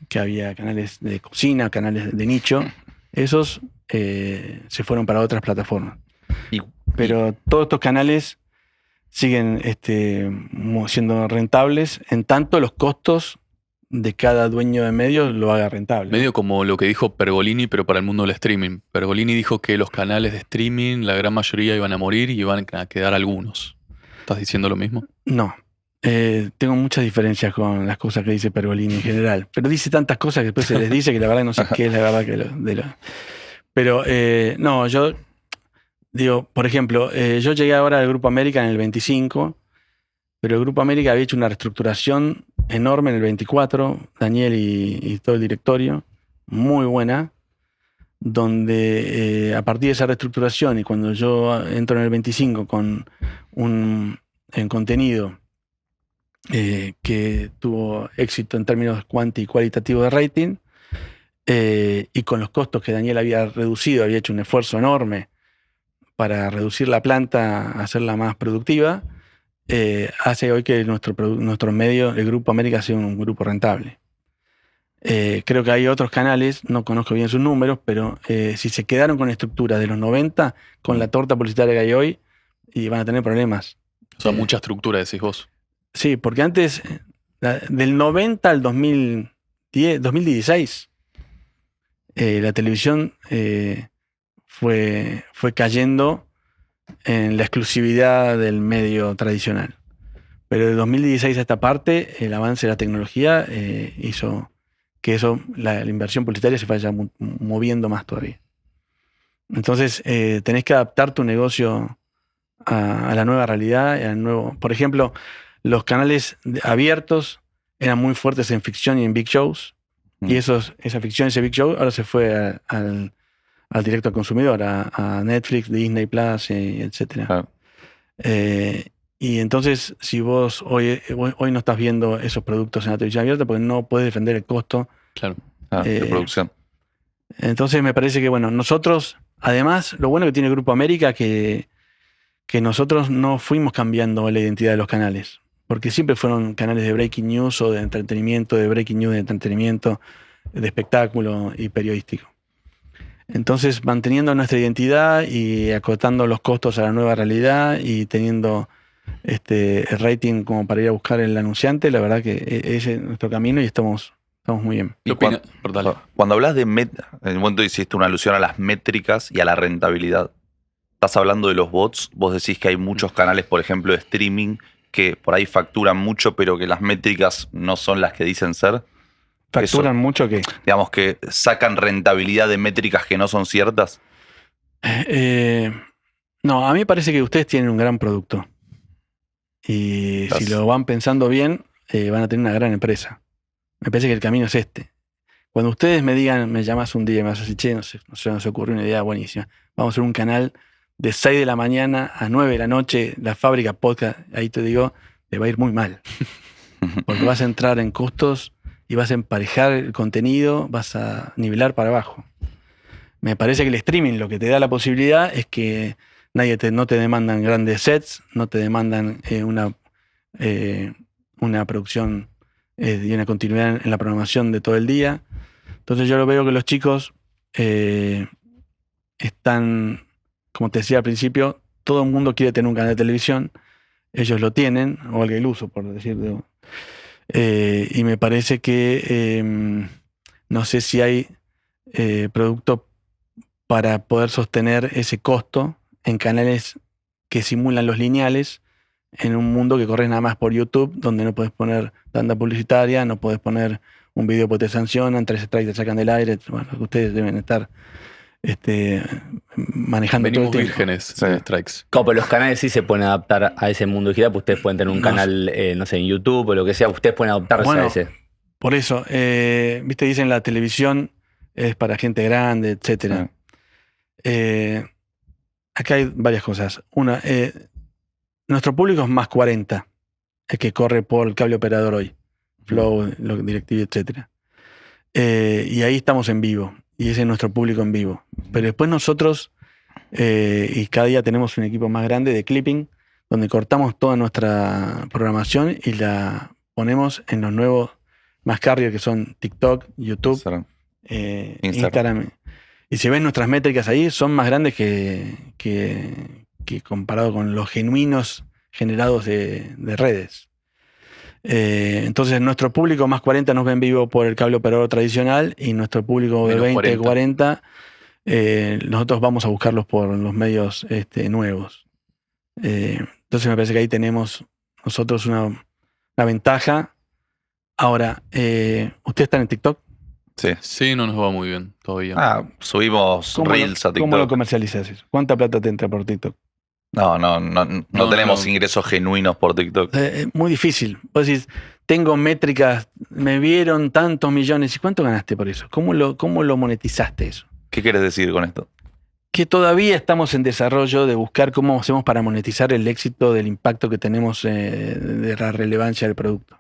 Que había canales de cocina, canales de nicho, esos se fueron para otras plataformas. Pero todos estos canales siguen siendo rentables, en tanto los costos de cada dueño de medios lo haga rentable. Medio como lo que dijo Pergolini, pero para el mundo del streaming. Pergolini dijo que los canales de streaming, la gran mayoría iban a morir y iban a quedar algunos. ¿Estás diciendo lo mismo? No. Tengo muchas diferencias con las cosas que dice Pergolini en general. Pero dice tantas cosas que después se les dice que la verdad no sé qué es la verdad Pero no, yo digo, por ejemplo, yo llegué ahora al Grupo América en el 25, pero el Grupo América había hecho una reestructuración enorme en el 24, Daniel y todo el directorio, muy buena, donde a partir de esa reestructuración y cuando yo entro en el 25 con en contenido que tuvo éxito en términos cuanti y cualitativo de rating, y con los costos que Daniel había reducido, había hecho un esfuerzo enorme para reducir la planta, hacerla más productiva, hace hoy que nuestro medio, el Grupo América, sea un grupo rentable. Creo que hay otros canales, no conozco bien sus números, pero si se quedaron con la estructura de los 90, con la torta publicitaria que hay hoy, y van a tener problemas. O sea, mucha estructura, decís vos. Sí, porque antes, del 90 al 2016, la televisión fue cayendo en la exclusividad del medio tradicional. Pero de 2016 a esta parte, el avance de la tecnología hizo que la inversión publicitaria se vaya moviendo más todavía. Entonces, tenés que adaptar tu negocio a la nueva realidad, al nuevo. Por ejemplo, los canales abiertos eran muy fuertes en ficción y en big shows. Y esa ficción, ese big show, ahora se fue al directo al consumidor, a Netflix, Disney Plus, etc. Claro. Y entonces, si vos hoy no estás viendo esos productos en la televisión abierta, porque no puedes defender el costo. Claro. De producción. Entonces, me parece que, bueno, nosotros, además, lo bueno que tiene el Grupo América, que nosotros no fuimos cambiando la identidad de los canales, porque siempre fueron canales de breaking news o de entretenimiento, de breaking news, de entretenimiento, de espectáculo y periodístico. Entonces, manteniendo nuestra identidad y acotando los costos a la nueva realidad y teniendo el rating como para ir a buscar el anunciante, la verdad que ese es nuestro camino y estamos muy bien. Y cuando hablas de en el momento hiciste una alusión a las métricas y a la rentabilidad. Estás hablando de los bots, vos decís que hay muchos canales, por ejemplo, de streaming que por ahí facturan mucho, pero que las métricas no son las que dicen ser. ¿Facturan mucho qué? Digamos que sacan rentabilidad de métricas que no son ciertas. No, a mí me parece que ustedes tienen un gran producto. Y si lo van pensando bien, van a tener una gran empresa. Me parece que el camino es este. Cuando ustedes me digan, me llamas un día y me vas a decir, che, no sé, nos ocurrió una idea buenísima. Vamos a hacer un canal de 6 de la mañana a 9 de la noche, la fábrica podcast, ahí te digo, te va a ir muy mal. Porque vas a entrar en costos y vas a emparejar el contenido, vas a nivelar para abajo. Me parece que el streaming lo que te da la posibilidad es que no te demandan grandes sets, no te demandan una producción y una continuidad en la programación de todo el día. Entonces yo lo veo que los chicos están, como te decía al principio, todo el mundo quiere tener un canal de televisión, ellos lo tienen, o el iluso, por decirlo. Y me parece que no sé si hay producto para poder sostener ese costo en canales que simulan los lineales en un mundo que corre nada más por YouTube, donde no puedes poner tanda publicitaria, no puedes poner un video porque te sancionan, 3 strikes te sacan del aire. Bueno, ustedes deben estar manejando Venimos todo el tiempo. vírgenes de strikes. Como los canales sí se pueden adaptar a ese mundo digital, pues ustedes pueden tener un canal, no sé, en YouTube o lo que sea, ustedes pueden adaptarse a ese. Por eso, viste, dicen la televisión es para gente grande, etcétera. Acá hay varias cosas. Una, nuestro público es más 40, el que corre por el cable operador hoy, Flow, DirecTV, etcétera. Y ahí estamos en vivo, y ese es nuestro público en vivo. Pero después nosotros, y cada día tenemos un equipo más grande de clipping, donde cortamos toda nuestra programación y la ponemos en los nuevos más carrier que son TikTok, YouTube, Instagram. Y si ven nuestras métricas ahí, son más grandes que comparado con los genuinos generados de redes. Entonces nuestro público más 40 nos ve en vivo por el cable operador tradicional y nuestro público de 20, 40, nosotros vamos a buscarlos por los medios nuevos. Entonces me parece que ahí tenemos nosotros una ventaja. Ahora, ¿ustedes están en TikTok? Sí, no nos va muy bien todavía. Subimos Reels a TikTok. ¿Cómo lo comercializas eso? ¿Cuánta plata te entra por TikTok? No tenemos ingresos genuinos por TikTok. Es muy difícil. Vos decís, tengo métricas, me vieron tantos millones. ¿Y cuánto ganaste por eso? ¿Cómo lo monetizaste eso? ¿Qué quieres decir con esto? Que todavía estamos en desarrollo de buscar cómo hacemos para monetizar el éxito del impacto que tenemos de la relevancia del producto.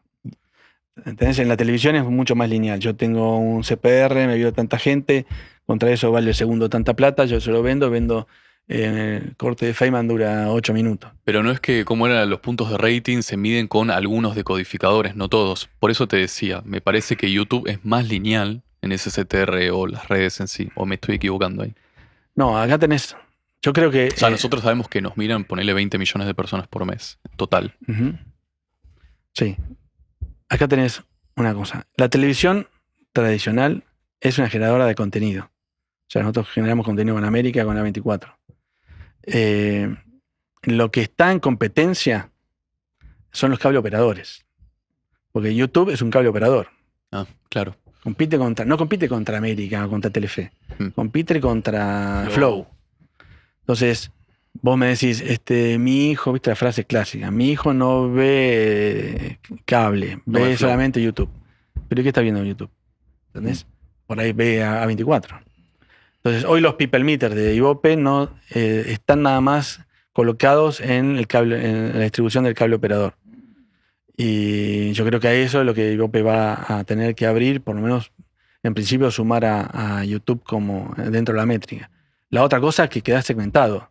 ¿Entendés? En la televisión es mucho más lineal. Yo tengo un CPR, me vio tanta gente, contra eso vale el segundo tanta plata, yo se lo vendo el corte de Feynman dura 8 minutos. Pero no es que como eran los puntos de rating se miden con algunos decodificadores, no todos. Por eso te decía, me parece que YouTube es más lineal en ese CTR o las redes en sí, o me estoy equivocando ahí. No, acá tenés, yo creo que... O sea, nosotros sabemos que nos miran, ponerle 20 millones de personas por mes, total. Sí. Acá tenés una cosa. La televisión tradicional es una generadora de contenido. O sea, nosotros generamos contenido con América, con A24. Lo que está en competencia son los cable operadores. Porque YouTube es un cable operador. Ah, claro. No compite contra América o contra Telefe. Mm. Compite contra Flow. Entonces, vos me decís, mi hijo, viste la frase clásica, mi hijo no ve cable, No ve ve Flow. solamente YouTube. ¿Pero qué está viendo en YouTube? ¿Entendés? Por ahí ve a 24. Entonces, hoy los people meters de Ibope no están nada más colocados en el cable, en la distribución del cable operador. Y yo creo que a eso es lo que Ibope va a tener que abrir, por lo menos en principio sumar a YouTube como dentro de la métrica. La otra cosa es que queda segmentado.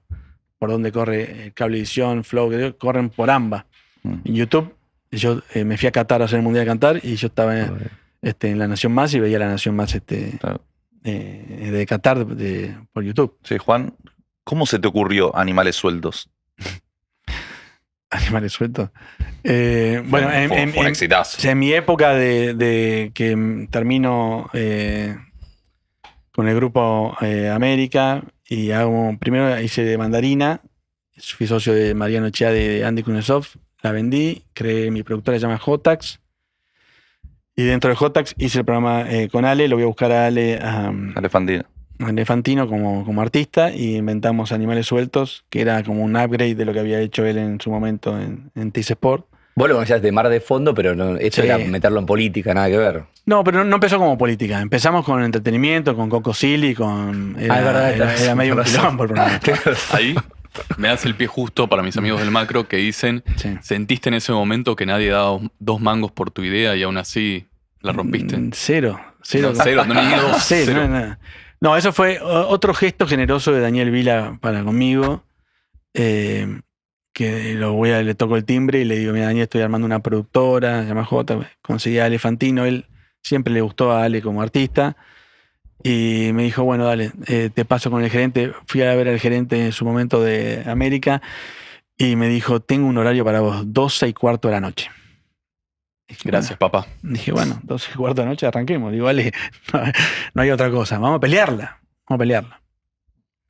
Por donde corre Cablevisión, Flow, que corren por ambas. En YouTube, yo me fui a Qatar a hacer el Mundial de Qatar y yo estaba en La Nación Más y veía La Nación Más Claro. de Qatar por YouTube. Sí, Juan, ¿cómo se te ocurrió Animales Sueltos? Animales sueltos. Bueno, Fue un exitazo. en mi época de que termino con el grupo América y primero hice de Mandarina, fui socio de Mariano Chea de Andy Kuznetsov, la vendí, creé mi productora, se llama Jotax, y dentro de Jotax hice el programa con Ale, lo voy a buscar a Ale Elefantino. Fantino como artista y inventamos Animales Sueltos, que era como un upgrade de lo que había hecho él en su momento en Teis Sport. Vos lo conocías de mar de fondo, pero no, esto Sí. era meterlo en política, nada que ver. No, pero no empezó como política. Empezamos con entretenimiento, con Coco Silly, con... es verdad, era medio un quilombo el programa. Ahí me das el pie justo para mis amigos del macro que dicen, Sí. ¿sentiste en ese momento que nadie daba 2 mangos por tu idea y aún así la rompiste? Cero. No, cero, no, ni dos, Sí, cero. no, eso fue otro gesto generoso de Daniel Vila para conmigo, que le toco el timbre y le digo, mira, Daniel, estoy armando una productora, se llama J, conseguí a Ale Fantino, él siempre le gustó a Ale como artista, y me dijo, bueno, dale, te paso con el gerente. Fui a ver al gerente en su momento de América, y me dijo, tengo un horario para vos, 12:15 de la noche. Dije, Gracias, papá. Dije, bueno, 12:15 de la noche arranquemos. Digo, vale, no hay otra cosa. Vamos a pelearla.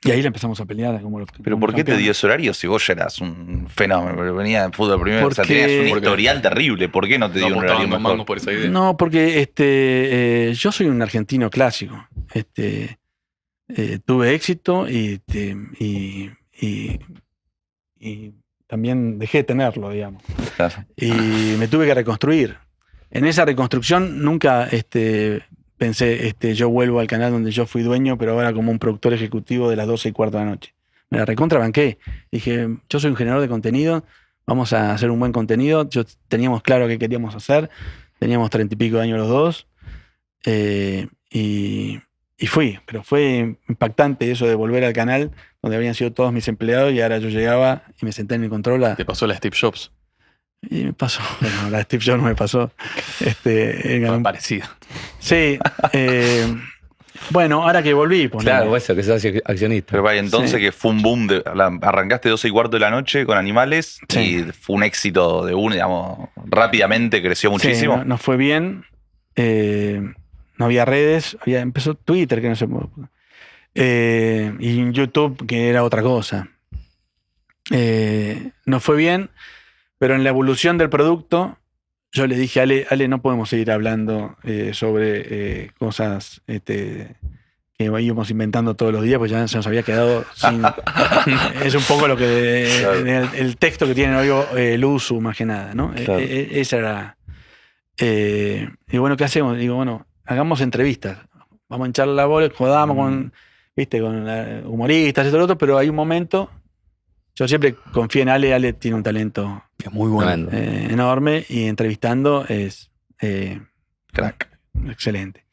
Y ahí la empezamos a pelear. ¿Pero por qué te dio ese horario si vos ya eras un fenómeno? Venía de fútbol primero. O sea, Porque- tenías un historial terrible. ¿Por qué no te No dio un apuntaban horario 2 mejor? mangos por esa idea. No, porque yo soy un argentino clásico. Tuve éxito y también dejé de tenerlo, digamos. Claro. Y me tuve que reconstruir. En esa reconstrucción nunca pensé, yo vuelvo al canal donde yo fui dueño, pero ahora como un productor ejecutivo de las 12:15 de la noche. Me la recontrabanqué. Dije, yo soy un generador de contenido, vamos a hacer un buen contenido. Teníamos claro qué queríamos hacer, teníamos 30 y pico de años los dos, y fui. Pero fue impactante eso de volver al canal donde habían sido todos mis empleados y ahora yo llegaba y me senté en el control Te pasó la Steve Jobs. y me pasó. Bueno, la de Steve Jobs no me pasó. Ganó un- Parecida. Sí. Bueno, ahora que volví, ponele. Claro, eso, que sos accionista. Pero vaya, entonces Sí. que fue un boom. Arrancaste 12:15 de la noche con Animales Sí. y fue un éxito de digamos, rápidamente creció muchísimo. Sí, nos fue bien. No había redes. Empezó Twitter, que no sé. Y en YouTube, que era otra cosa. Nos fue bien, pero en la evolución del producto, yo le dije a Ale, no podemos seguir hablando sobre cosas que íbamos inventando todos los días, pues ya se nos había quedado sin... Es un poco lo que... Claro. el texto que tiene hoy el uso, más que nada, ¿no? Claro. Esa era... y bueno, ¿qué hacemos? Digo, bueno, hagamos entrevistas. Vamos a hinchar la bola, jodamos con humoristas y todo lo otro, pero hay un momento... Yo siempre confío en Ale. Ale tiene un talento Que es muy bueno. Tremendo. enorme y entrevistando es Crack. excelente.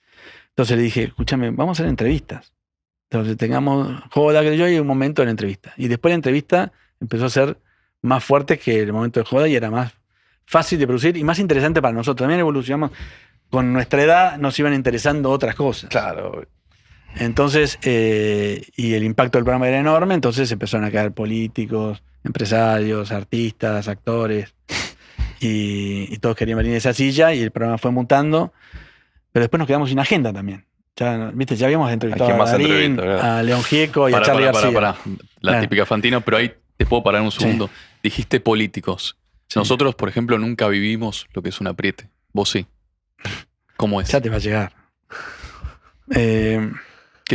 Entonces le dije, escúchame, vamos a hacer entrevistas. Entonces tengamos joda que yo y un momento de la entrevista. Y después la entrevista empezó a ser más fuerte que el momento de joda y era más fácil de producir y más interesante para nosotros. También evolucionamos. Con nuestra edad nos iban interesando otras cosas. Claro. Entonces, y el impacto del programa era enorme, entonces empezaron a caer políticos, empresarios, artistas, actores, y todos querían venir de esa silla, y el programa fue mutando, pero después nos quedamos sin agenda también. Ya, ¿viste? Ya habíamos entrevistado quién a más Darín, entrevista, claro? a León Gieco y a Pará, Charlie pará, García. pará. La Claro. típica Fantino, pero ahí te puedo parar un segundo. Dijiste políticos. Sí. Nosotros, por ejemplo, nunca vivimos lo que es un apriete. Vos sí. ¿Cómo es? Ya te va a llegar. ¿Qué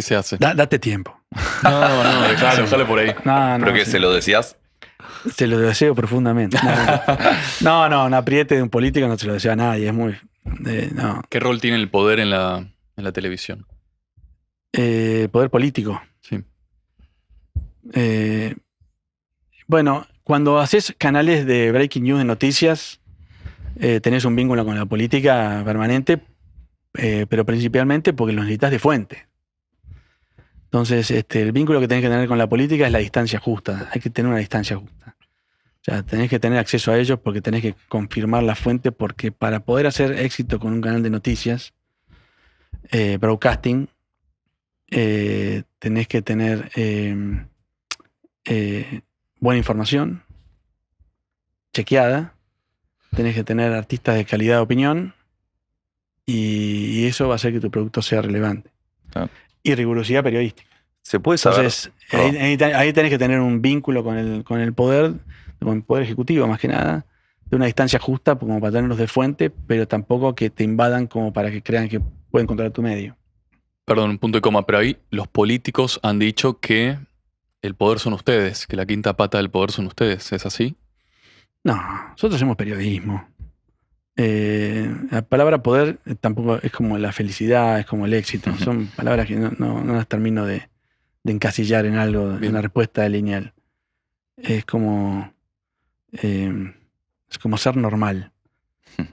se hace? Date tiempo. No, dejale por ahí. No, ¿Pero que sí. se lo decías? Se lo deseo profundamente. No, un apriete de un político no se lo desea a nadie. Es muy. No. ¿Qué rol tiene el poder en la televisión? Poder político. Sí. Bueno, cuando haces canales de breaking news de noticias, tenés un vínculo con la política permanente, pero principalmente porque los necesitas de fuente. Entonces, el vínculo que tenés que tener con la política es la distancia justa. Hay que tener una distancia justa. O sea, tenés que tener acceso a ellos porque tenés que confirmar la fuente, porque para poder hacer éxito con un canal de noticias, broadcasting, tenés que tener buena información, chequeada, tenés que tener artistas de calidad de opinión y eso va a hacer que tu producto sea relevante. Claro. Y rigurosidad periodística. ¿Se puede saber? Entonces, ahí tenés que tener un vínculo con el poder ejecutivo, más que nada, de una distancia justa como para tenerlos de fuente, pero tampoco que te invadan como para que crean que pueden controlar tu medio. Perdón, un punto y coma, pero ahí los políticos han dicho que el poder son ustedes, que la quinta pata del poder son ustedes. ¿Es así? No, nosotros hacemos periodismo. La palabra poder tampoco es como la felicidad, es como el éxito. Son palabras que no las termino de encasillar en algo, en una respuesta lineal. Es como ser normal,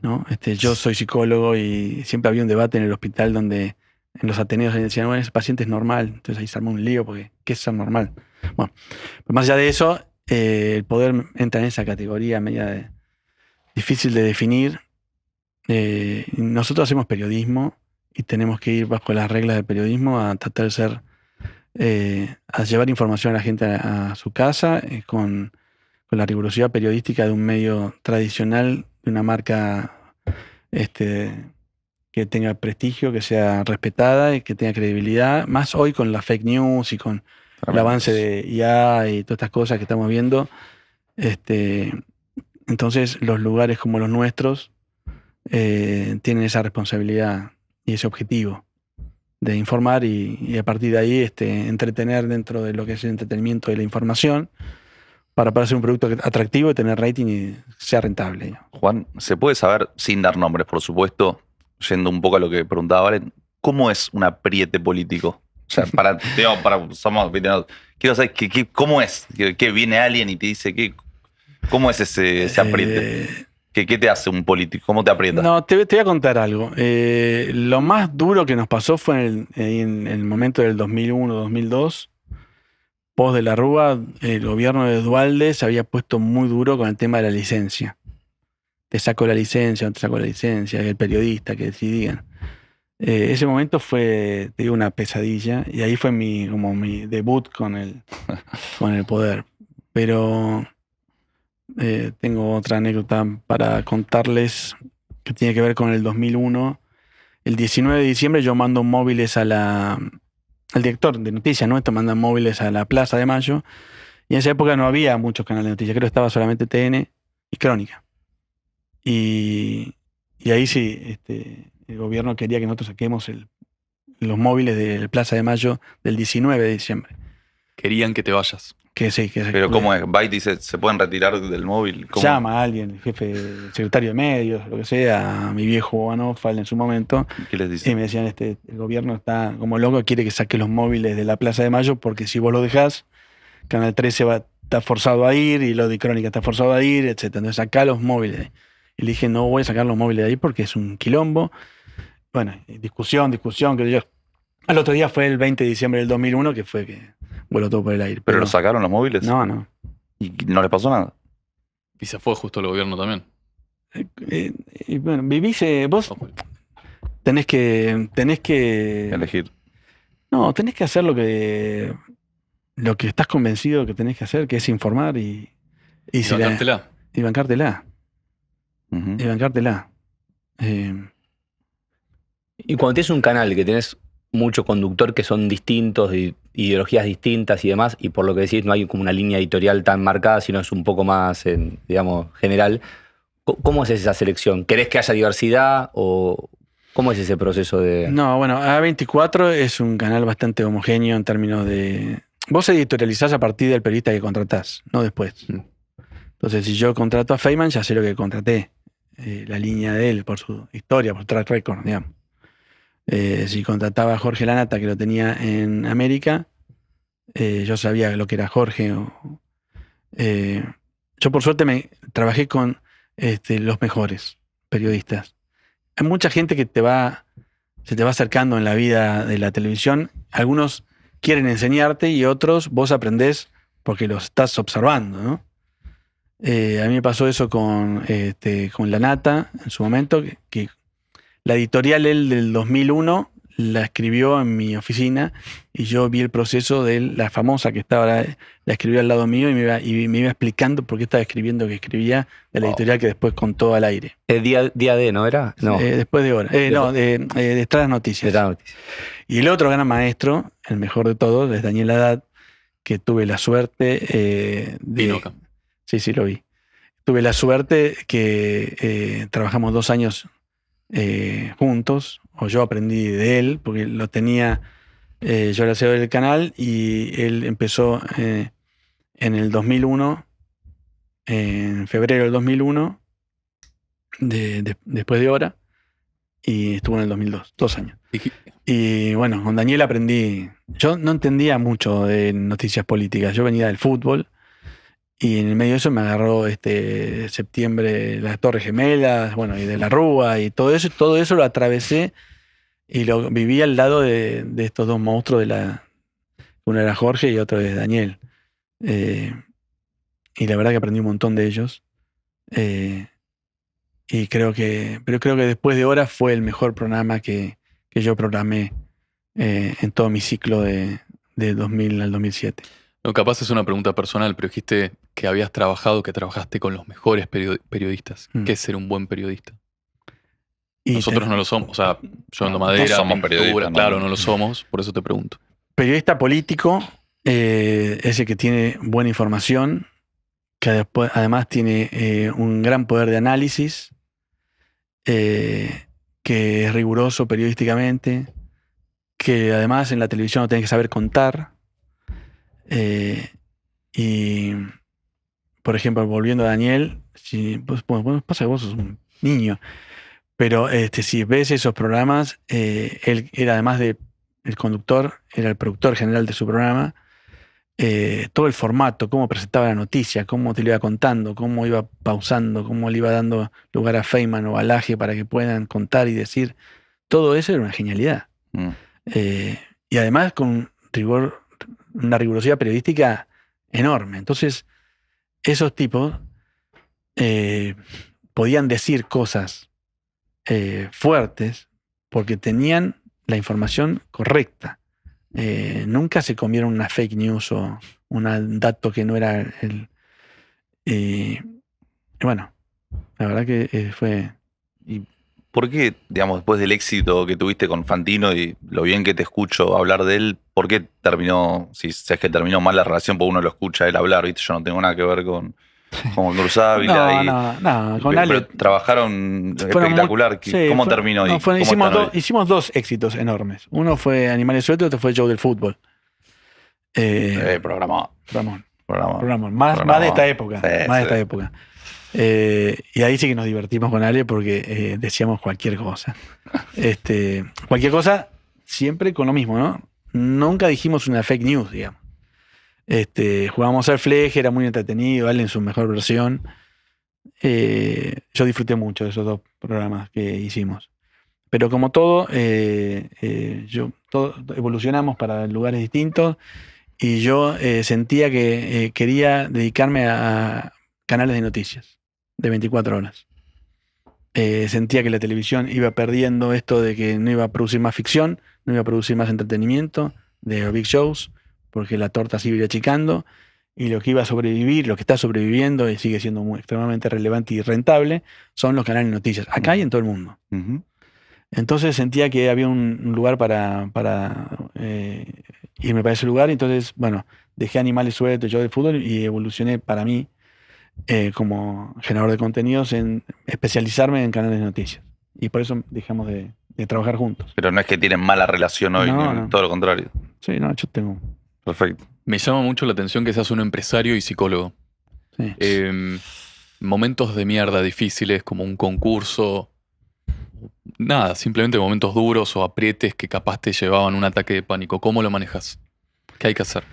¿no? Yo soy psicólogo y siempre había un debate en el hospital donde en los ateneos decían, bueno, ese paciente es normal. Entonces ahí se armó un lío porque ¿qué es ser normal? Bueno, pero más allá de eso, el poder entra en esa categoría media difícil de definir. Nosotros hacemos periodismo y tenemos que ir bajo las reglas del periodismo a tratar de a llevar información a la gente a su casa con la rigurosidad periodística de un medio tradicional, de una marca que tenga prestigio, que sea respetada y que tenga credibilidad, más hoy con la fake news y con el avance de IA y todas estas cosas que estamos viendo. Entonces los lugares como los nuestros tienen esa responsabilidad y ese objetivo de informar y a partir de ahí entretener dentro de lo que es el entretenimiento y la información para hacer un producto atractivo y tener rating y sea rentable, digamos. Juan, ¿se puede saber, sin dar nombres, por supuesto, yendo un poco a lo que preguntaba Valen, cómo es un apriete político? O sea, quiero saber cómo es, que viene alguien y te dice, ¿cómo es ese apriete? ¿Qué te hace un político? ¿Cómo te aprieta? No, te voy a contar algo. Lo más duro que nos pasó fue en el momento del 2001-2002. Post de la Rúa, el gobierno de Duhalde se había puesto muy duro con el tema de la licencia. Te saco la licencia, no te saco la licencia, el periodista que decidían. Ese momento fue, te digo, una pesadilla y ahí fue mi debut con el poder. Pero tengo otra anécdota para contarles que tiene que ver con el 2001. El 19 de diciembre yo mando móviles al director de noticias nuestro, manda móviles a la Plaza de Mayo y en esa época no había muchos canales de noticias, creo que estaba solamente TN y Crónica. Y ahí sí, el gobierno quería que nosotros saquemos los móviles de la Plaza de Mayo del 19 de diciembre. Querían que te vayas. Pero ¿cómo es? Va y dice, ¿se pueden retirar del móvil? ¿Cómo? Llama a alguien, el jefe, el secretario de medios, lo que sea, a mi viejo Anofal en su momento. ¿Qué les dice? Y me decían, el gobierno está como loco, quiere que saque los móviles de la Plaza de Mayo porque si vos lo dejás, Canal 13 va a estar forzado a ir y lo de Crónica está forzado a ir, etc. Entonces sacá los móviles. Y le dije, no voy a sacar los móviles de ahí porque es un quilombo. Bueno, discusión, que yo... Al otro día fue el 20 de diciembre del 2001 que fue que voló todo por el aire. ¿Pero lo sacaron los móviles? No. ¿Y no les pasó nada? Y se fue justo el gobierno también. Y bueno, vivís, vos tenés que Elegir. No, tenés que hacer lo que estás convencido que tenés que hacer, que es informar y bancártela. Y bancártela. Uh-huh. Y bancártela. Y cuando tienes un canal que tenés mucho conductor que son distintos, de ideologías distintas y demás, y por lo que decís no hay como una línea editorial tan marcada, sino es un poco más, digamos, general. ¿Cómo es esa selección? ¿Querés que haya diversidad o cómo es ese proceso de...? No, bueno, A24 es un canal bastante homogéneo en términos de... Vos editorializás a partir del periodista que contratás, no después. Entonces, si yo contrato a Feynman, ya sé lo que contraté. La línea de él, por su historia, por su track record, digamos. Si contrataba a Jorge Lanata, que lo tenía en América, yo sabía lo que era Jorge. Yo, por suerte, trabajé con los mejores periodistas. Hay mucha gente que se te va acercando en la vida de la televisión. Algunos quieren enseñarte y otros vos aprendés porque los estás observando, ¿no? A mí me pasó eso con Lanata en su momento, que la editorial él del 2001 la escribió en mi oficina y yo vi el proceso de él, la famosa que estaba, la escribió al lado mío y me iba explicando por qué estaba escribiendo lo que escribía de la editorial que después contó al aire. Día D, ¿no era? No. Después de hora. De Estradas Noticias. Y el otro gran maestro, el mejor de todos, es Daniel Haddad, que tuve la suerte Vino. Sí, lo vi. Tuve la suerte que trabajamos 2 años juntos, o yo aprendí de él, porque lo tenía, yo era CEO del canal, y él empezó en el 2001, en febrero del 2001, después de hora, y estuvo en el 2002, 2 años. Y bueno, con Daniel aprendí, yo no entendía mucho de noticias políticas, yo venía del fútbol, y en el medio de eso me agarró septiembre, las Torres Gemelas, bueno, y de la Rúa y todo eso lo atravesé y lo viví al lado de estos dos monstruos uno era Jorge y otro es Daniel. Y la verdad que aprendí un montón de ellos. Pero creo que Después de Horas fue el mejor programa que yo programé en todo mi ciclo de 2000 al 2007. No, capaz es una pregunta personal, pero dijiste que que trabajaste con los mejores periodistas. ¿Qué es ser un buen periodista? Nosotros no lo somos. O sea, yo ando madera, no somos periodistas, claro, no lo somos, por eso te pregunto. Periodista político es el que tiene buena información, que además tiene un gran poder de análisis, que es riguroso periodísticamente, que además en la televisión lo tenés que saber contar. Y, por ejemplo, volviendo a Daniel, pasa que vos sos un niño, pero si ves esos programas, él era además de el conductor, era el productor general de su programa. Todo el formato, cómo presentaba la noticia, cómo te lo iba contando, cómo iba pausando, cómo le iba dando lugar a Feynman o a Laje para que puedan contar y decir, todo eso era una genialidad. Y además con una rigurosidad periodística enorme. Entonces, esos tipos podían decir cosas fuertes porque tenían la información correcta. Nunca se comieron una fake news o un dato que no era el... bueno, la verdad que fue... ¿Y por qué, digamos, después del éxito que tuviste con Fantino y lo bien que te escucho hablar de él, por qué terminó, si es que terminó mal la relación, porque uno lo escucha a él hablar, ¿viste? Yo no tengo nada que ver con Cruz Ávila. No, con Ale. Trabajaron espectacular. ¿Cómo terminó? Hicimos 2 éxitos enormes. Uno fue Animales Sueltos y otro fue Joe del Fútbol. Programón. Más de esta época. De esta época. Y ahí sí que nos divertimos con Ale porque decíamos cualquier cosa. Cualquier cosa siempre con lo mismo, ¿no? Nunca dijimos una fake news, digamos. Jugábamos al fleje, era muy entretenido, Ale en su mejor versión. Yo disfruté mucho de esos 2 programas que hicimos. Pero como todo, evolucionamos para lugares distintos y yo sentía que quería dedicarme a canales de noticias de 24 horas. Sentía que la televisión iba perdiendo esto de que no iba a producir más ficción, no iba a producir más entretenimiento de big shows, porque la torta se iba achicando, y lo que iba a sobrevivir, lo que está sobreviviendo y sigue siendo extremadamente relevante y rentable, son los canales de noticias, acá y en todo el mundo. Entonces sentía que había un lugar para irme para ese lugar. Entonces, bueno, dejé Animales Sueltos, yo de fútbol, y evolucioné para mí como generador de contenidos en especializarme en canales de noticias. Y por eso dejamos de trabajar juntos. Pero no es que tienen mala relación hoy, No, ni no. todo lo contrario. Sí, no, yo tengo. Perfecto. Me llama mucho la atención que seas un empresario y psicólogo. Sí. Momentos de mierda difíciles como un concurso, nada, simplemente momentos duros o aprietes que capaz te llevaban a un ataque de pánico. ¿Cómo lo manejas? ¿Qué hay que hacer?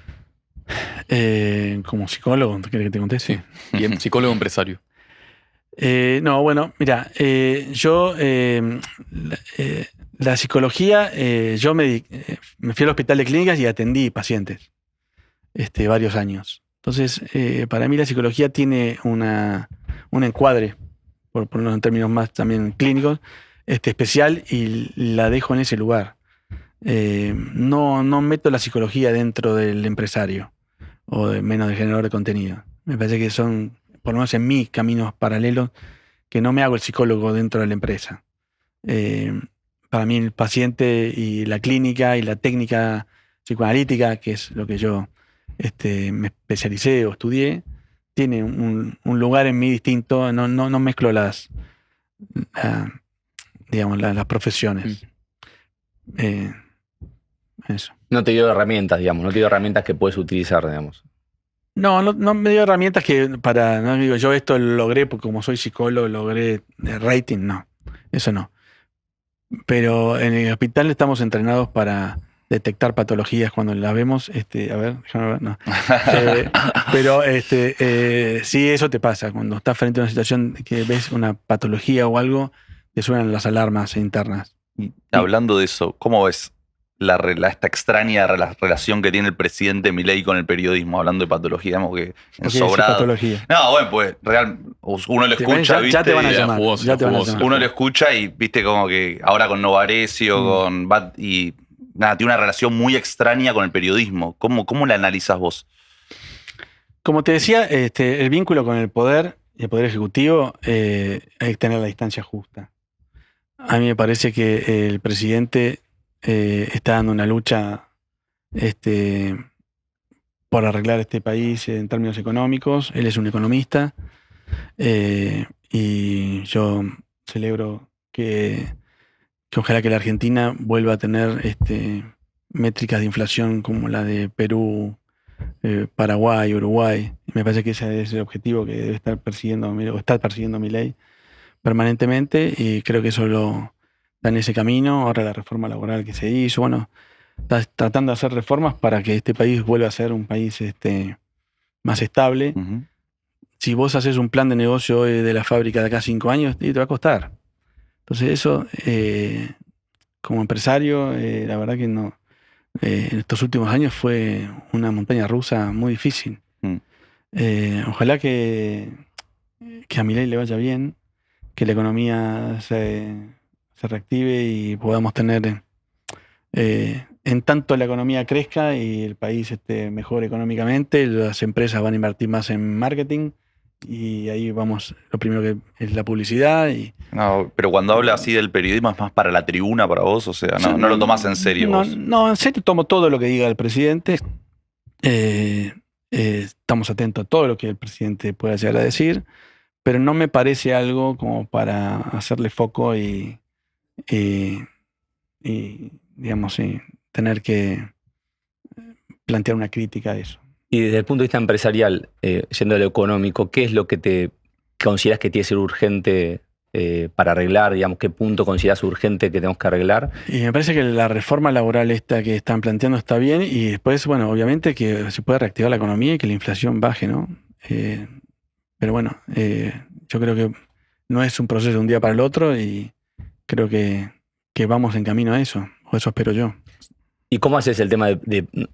Como psicólogo, ¿quieres que te conteste? Sí. Y psicólogo empresario. No, bueno, mira, yo, la psicología, yo me fui al hospital de clínicas y atendí pacientes varios años. Entonces, para mí la psicología tiene un encuadre, por ponerlo en términos más también clínicos, especial, y la dejo en ese lugar. No meto la psicología dentro del empresario o menos del generador de contenido. Me parece que son, por lo menos en mí, caminos paralelos, que no me hago el psicólogo dentro de la empresa. Para mí el paciente y la clínica y la técnica psicoanalítica, que es lo que yo me especialicé o estudié, tiene un lugar en mí distinto. No mezclo las profesiones. Eso. No te dio herramientas, digamos, no te dio herramientas que puedes utilizar, digamos. No me dio herramientas no digo, yo esto lo logré porque como soy psicólogo logré rating, no, eso no. Pero en el hospital estamos entrenados para detectar patologías cuando las vemos, a ver, déjame ver, no. Pero sí, eso te pasa, cuando estás frente a una situación que ves una patología o algo, te suenan las alarmas internas. Hablando de eso, ¿cómo ves esta extraña relación que tiene el presidente Milei con el periodismo, hablando de patología, digamos que ensobrado? Patología. No, bueno, pues uno lo escucha, ¿viste? Ya te van a llamar. Jugoso, Ya te van a jugoso. llamar. Uno lo escucha y viste como que ahora con Novarecio, y nada, tiene una relación muy extraña con el periodismo. ¿Cómo la analizas vos? Como te decía, el vínculo con el poder y el poder ejecutivo, hay que tener la distancia justa. A mí me parece que el presidente está dando una lucha por arreglar este país en términos económicos. Él es un economista, y yo celebro que ojalá que la Argentina vuelva a tener métricas de inflación como la de Perú, Paraguay, Uruguay. Me parece que ese es el objetivo que debe estar persiguiendo, o está persiguiendo Milei permanentemente, y creo que eso lo da en ese camino. Ahora la reforma laboral que se hizo, bueno, está tratando de hacer reformas para que este país vuelva a ser un país más estable. Uh-huh. Si vos haces un plan de negocio hoy de la fábrica de acá a 5 años, te va a costar. Entonces eso, como empresario, la verdad que no. En estos últimos años fue una montaña rusa muy difícil. Ojalá que a Milei le vaya bien, que la economía se reactive y podamos tener, en tanto la economía crezca y el país esté mejor económicamente, las empresas van a invertir más en marketing, y ahí vamos, lo primero que es la publicidad. No, pero cuando habla así del periodismo, ¿es más para la tribuna para vos? O sea, no lo tomás en serio vos. No, en serio tomo todo lo que diga el presidente. Estamos atentos a todo lo que el presidente pueda llegar a decir, pero no me parece algo como para hacerle foco y digamos, tener que plantear una crítica a eso. Y desde el punto de vista empresarial, yendo a lo económico, ¿qué es lo que te consideras que tiene que ser urgente para arreglar? Digamos, ¿qué punto consideras urgente que tenemos que arreglar? Y me parece que la reforma laboral esta que están planteando está bien, y después, bueno, obviamente que se puede reactivar la economía y que la inflación baje, ¿no? Pero bueno, yo creo que no es un proceso de un día para el otro, y creo que vamos en camino a eso, o eso espero yo. ¿Y cómo haces el tema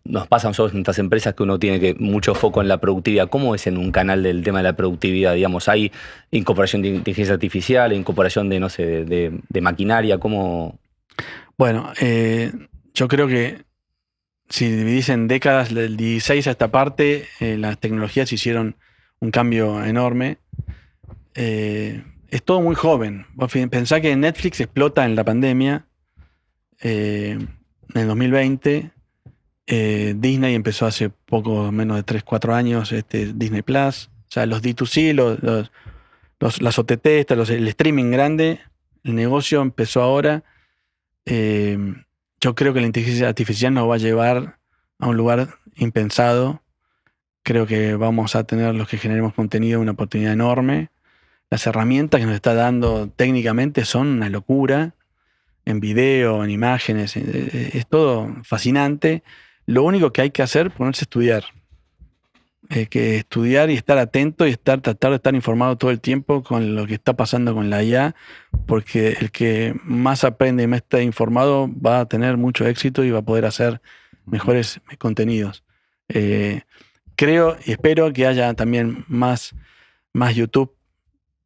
nos pasa a nosotros en estas empresas que uno tiene mucho foco en la productividad? ¿Cómo es en un canal del tema de la productividad? Digamos, ¿hay incorporación de inteligencia artificial, incorporación de, no sé, de maquinaria? ¿Cómo? Bueno, yo creo que si dividís en décadas, del 16 a esta parte, las tecnologías hicieron un cambio enorme. es todo muy joven. Vos pensá que Netflix explota en la pandemia, en el 2020. Disney empezó hace poco menos de 3-4 años, Disney Plus. O sea, los D2C, las OTT, el streaming grande, el negocio empezó ahora. Yo creo que la inteligencia artificial nos va a llevar a un lugar impensado. Creo que vamos a tener, los que generemos contenido, una oportunidad enorme. Las herramientas que nos está dando técnicamente son una locura. En video, en imágenes, es todo fascinante. Lo único que hay que hacer es ponerse a estudiar. Que estudiar y estar atento y tratar de estar informado todo el tiempo con lo que está pasando con la IA, porque el que más aprende y más está informado va a tener mucho éxito y va a poder hacer mejores contenidos. Creo y espero que haya también más YouTube,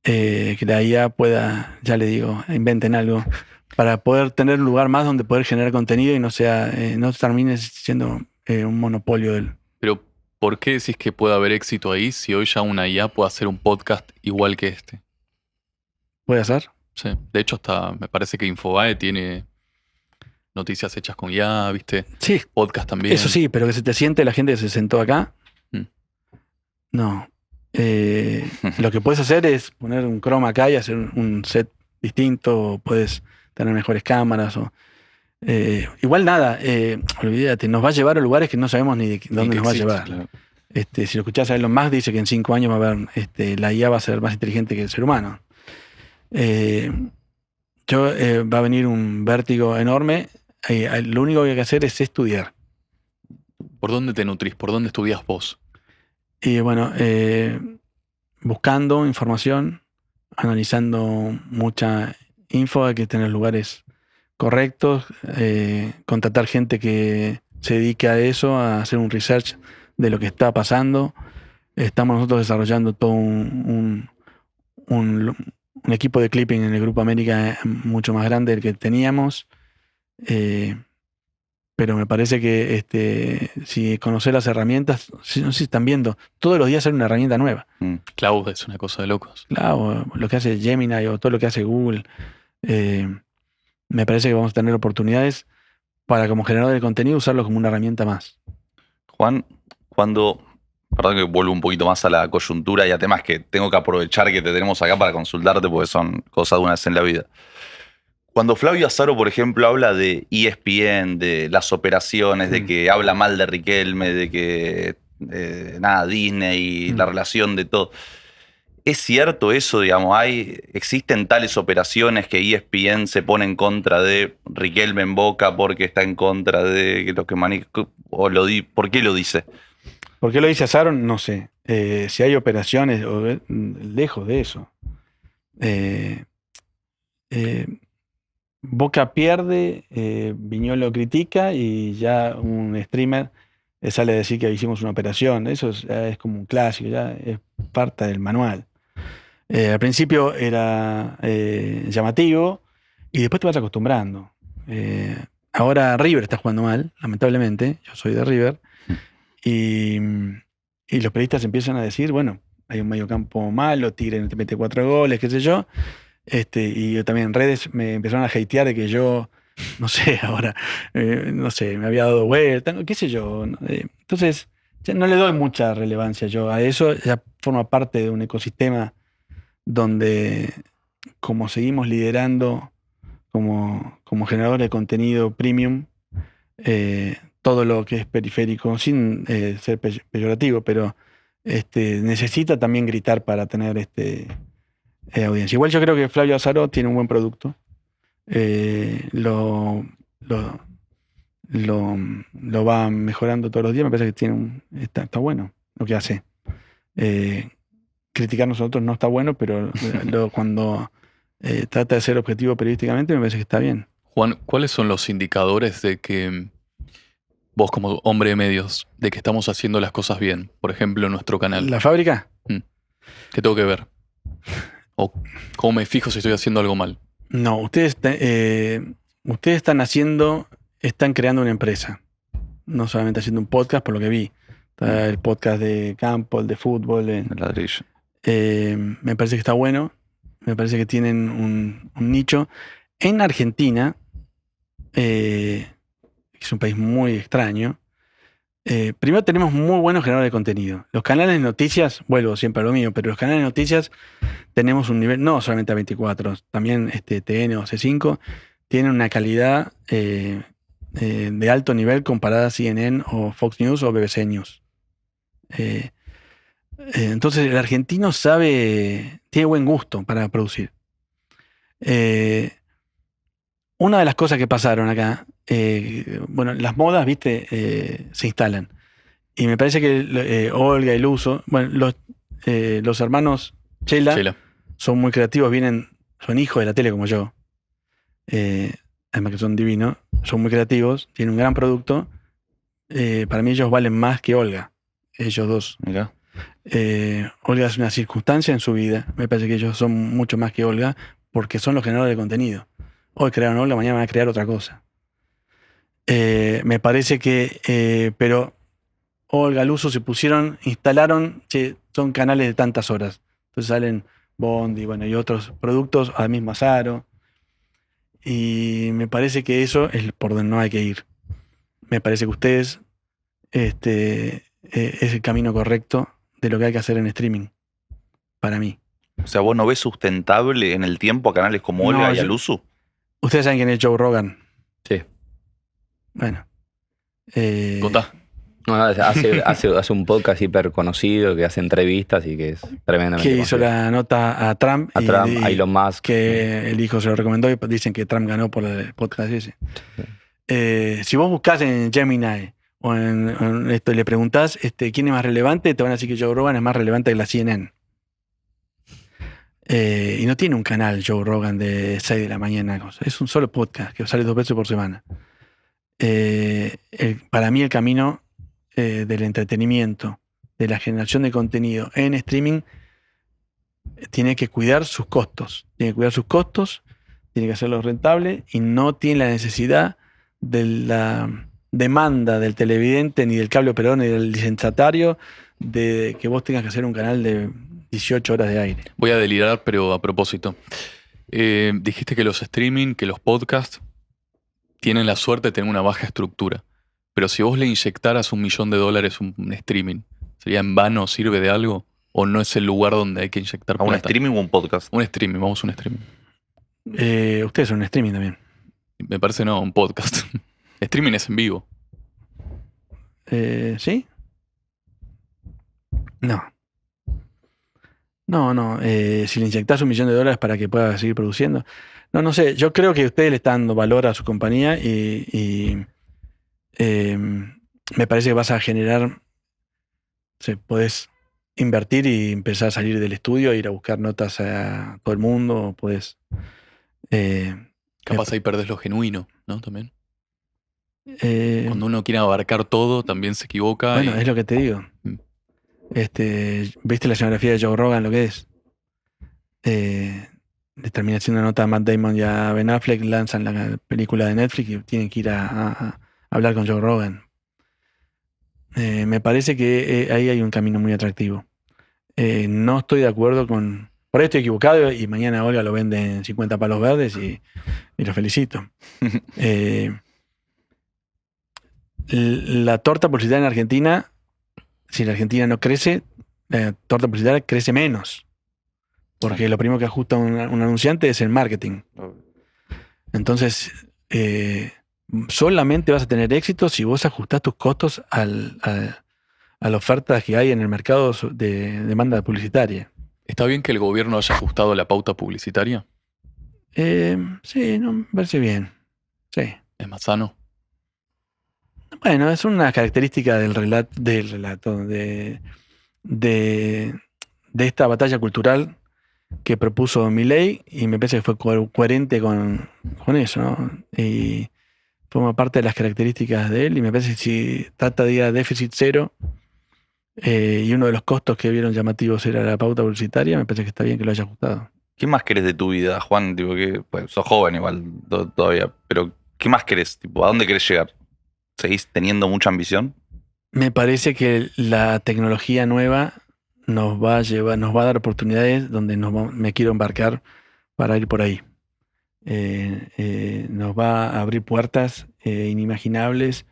que la IA pueda, ya le digo, inventen algo para poder tener un lugar más donde poder generar contenido y no termine siendo un monopolio del... Pero, ¿por qué decís que puede haber éxito ahí si hoy ya una IA puede hacer un podcast igual que este? ¿Puede hacer? Sí. De hecho, hasta me parece que Infobae tiene noticias hechas con IA, ¿viste? Sí. Podcast también. Eso sí, pero que se te siente la gente que se sentó acá. No. Lo que puedes hacer es poner un chroma acá y hacer un set distinto, o puedes tener mejores cámaras. Igual nada, olvídate, nos va a llevar a lugares que no sabemos ni de dónde nos va a llevar. Claro. Si lo escuchás a Elon Musk, dice que en 5 años va a haber, la IA va a ser más inteligente que el ser humano. Va a venir un vértigo enorme. Lo único que hay que hacer es estudiar. ¿Por dónde te nutrís? ¿Por dónde estudias vos? Y bueno, buscando información, analizando mucha info, hay que tener lugares correctos, contratar gente que se dedique a eso, a hacer un research de lo que está pasando. Estamos nosotros desarrollando todo un equipo de clipping en el Grupo América mucho más grande del que teníamos. Pero me parece que si conocer las herramientas, no sé si están viendo, todos los días hay una herramienta nueva. Cloud es una cosa de locos. Claro, lo que hace Gemini o todo lo que hace Google. Me parece que vamos a tener oportunidades para, como generador de contenido, usarlo como una herramienta más. Juan, perdón que vuelvo un poquito más a la coyuntura y a temas que tengo que aprovechar que te tenemos acá para consultarte porque son cosas de una vez en la vida. Cuando Flavio Azaro, por ejemplo, habla de ESPN, de las operaciones, de que habla mal de Riquelme, de que Disney, la relación de todo. ¿Es cierto eso, digamos? ¿Existen tales operaciones que ESPN se pone en contra de Riquelme en Boca porque está en contra de lo que maneja? ¿Por qué lo dice? ¿Por qué lo dice Azaro? No sé. Si hay operaciones, lejos de eso. Boca pierde, Viñolo critica y ya un streamer sale a decir que hicimos una operación. Eso es como un clásico, ya es parte del manual. Al principio era llamativo y después te vas acostumbrando. Ahora River está jugando mal, lamentablemente. Yo soy de River. Y los periodistas empiezan a decir, bueno, hay un mediocampo malo, Tigre te mete 4 goles, qué sé yo. Y yo también en redes me empezaron a hatear de que yo, no sé, ahora, no sé, me había dado vuelta, qué sé yo. Entonces, ya no le doy mucha relevancia yo a eso. Ya forma parte de un ecosistema donde, como seguimos liderando como generador de contenido premium, todo lo que es periférico, sin ser peyorativo, pero necesita también gritar para tener audiencia. Igual yo creo que Flavio Azaro tiene un buen producto. Lo va mejorando todos los días. Me parece que está bueno lo que hace. Criticar nosotros no está bueno, pero cuando trata de ser objetivo periodísticamente, me parece que está bien. Juan, ¿cuáles son los indicadores de que vos, como hombre de medios, de que estamos haciendo las cosas bien? Por ejemplo, en nuestro canal. ¿La fábrica? ¿Qué tengo que ver? ¿O cómo me fijo si estoy haciendo algo mal? No, ustedes están creando una empresa. No solamente haciendo un podcast, por lo que vi. Está el podcast de campo, el de fútbol. El ladrillo. Me parece que está bueno. Me parece que tienen un nicho. En Argentina, que es un país muy extraño, primero tenemos muy buenos generadores de contenido. Los canales de noticias, vuelvo siempre a lo mío, pero los canales de noticias tenemos un nivel, no solamente A24, también TN o C5, tienen una calidad de alto nivel comparada a CNN o Fox News o BBC News. Entonces el argentino tiene buen gusto para producir. Una de las cosas que pasaron acá, bueno, las modas, viste, se instalan. Y me parece que Olga y Luso, bueno, los hermanos Chela son muy creativos, son hijos de la tele como yo. Además que son divinos, son muy creativos, tienen un gran producto. Para mí ellos valen más que Olga, ellos dos. Mirá. Olga es una circunstancia en su vida. Me parece que ellos son mucho más que Olga porque son los generadores de contenido. Hoy crearon Olga, mañana van a crear otra cosa. Me parece que, pero Olga, Luso se instalaron, son canales de tantas horas. Entonces salen Bondi, bueno, y otros productos, al mismo Azaro. Y me parece que eso es por donde no hay que ir. Me parece que ustedes es el camino correcto de lo que hay que hacer en streaming, para mí. O sea, ¿vos no ves sustentable en el tiempo a canales como Olga y Alusu? Ustedes saben quién es Joe Rogan. Sí. Bueno. Contá. No, hace un podcast hiper conocido que hace entrevistas y que es tremendamente que hizo la nota a Trump. A Elon Musk. Que el hijo se lo recomendó y dicen que Trump ganó por el podcast ese. Si vos buscás en Gemini o en esto y le preguntás quién es más relevante, te van a decir que Joe Rogan es más relevante que la CNN. Y no tiene un canal Joe Rogan de 6 de la mañana. Es un solo podcast que sale 2 veces por semana. Para mí el camino del entretenimiento, de la generación de contenido en streaming, tiene que cuidar sus costos. Tiene que cuidar sus costos, tiene que hacerlo rentable y no tiene la necesidad de la demanda del televidente, ni del cable operador, ni del licenciatario, de que vos tengas que hacer un canal de 18 horas de aire. Voy a delirar, pero a propósito. Dijiste que los streaming, que los podcasts tienen la suerte de tener una baja estructura. Pero si vos le inyectaras $1 millón un streaming, ¿sería en vano? ¿Sirve de algo? ¿O no es el lugar donde hay que inyectar plata? ¿Un streaming o un podcast? Un streaming, vamos a un streaming. Ustedes son un streaming también. Me parece no, un podcast. Streaming es en vivo. ¿Sí? No. No. Si le inyectás $1 millón para que pueda seguir produciendo. No sé. Yo creo que ustedes le están dando valor a su compañía y me parece que vas a generar. Podés invertir y empezar a salir del estudio, ir a buscar notas a todo el mundo. Podés. Capaz ahí perdés lo genuino, ¿no? También. Cuando uno quiere abarcar todo, también se equivoca. Bueno, es lo que te digo. ¿Viste la escenografía de Joe Rogan, lo que es? Le termina haciendo una nota a Matt Damon y a Ben Affleck, lanzan la película de Netflix y tienen que ir a hablar con Joe Rogan. Me parece que ahí hay un camino muy atractivo. No estoy de acuerdo con... Por ahí estoy equivocado y mañana Olga lo vende en 50 palos verdes y lo felicito. La torta publicitaria en Argentina, si la Argentina no crece, la torta publicitaria crece menos. Porque lo primero que ajusta un anunciante es el marketing. Entonces, solamente vas a tener éxito si vos ajustás tus costos a la oferta que hay en el mercado de demanda publicitaria. ¿Está bien que el gobierno haya ajustado la pauta publicitaria? Sí, me parece bien. Sí. ¿Es más sano? Bueno, es una característica del relato de esta batalla cultural que propuso Milei y me parece que fue coherente con eso, ¿no? Y forma parte de las características de él y me parece que si trata de ir a déficit cero y uno de los costos que vieron llamativos era la pauta publicitaria, me parece que está bien que lo haya ajustado. ¿Qué más querés de tu vida, Juan? Tipo, sos joven igual todavía, pero ¿qué más querés? Tipo, ¿a dónde querés llegar? ¿Seguís teniendo mucha ambición? Me parece que la tecnología nueva nos va a dar oportunidades donde me quiero embarcar para ir por ahí. Nos va a abrir puertas inimaginables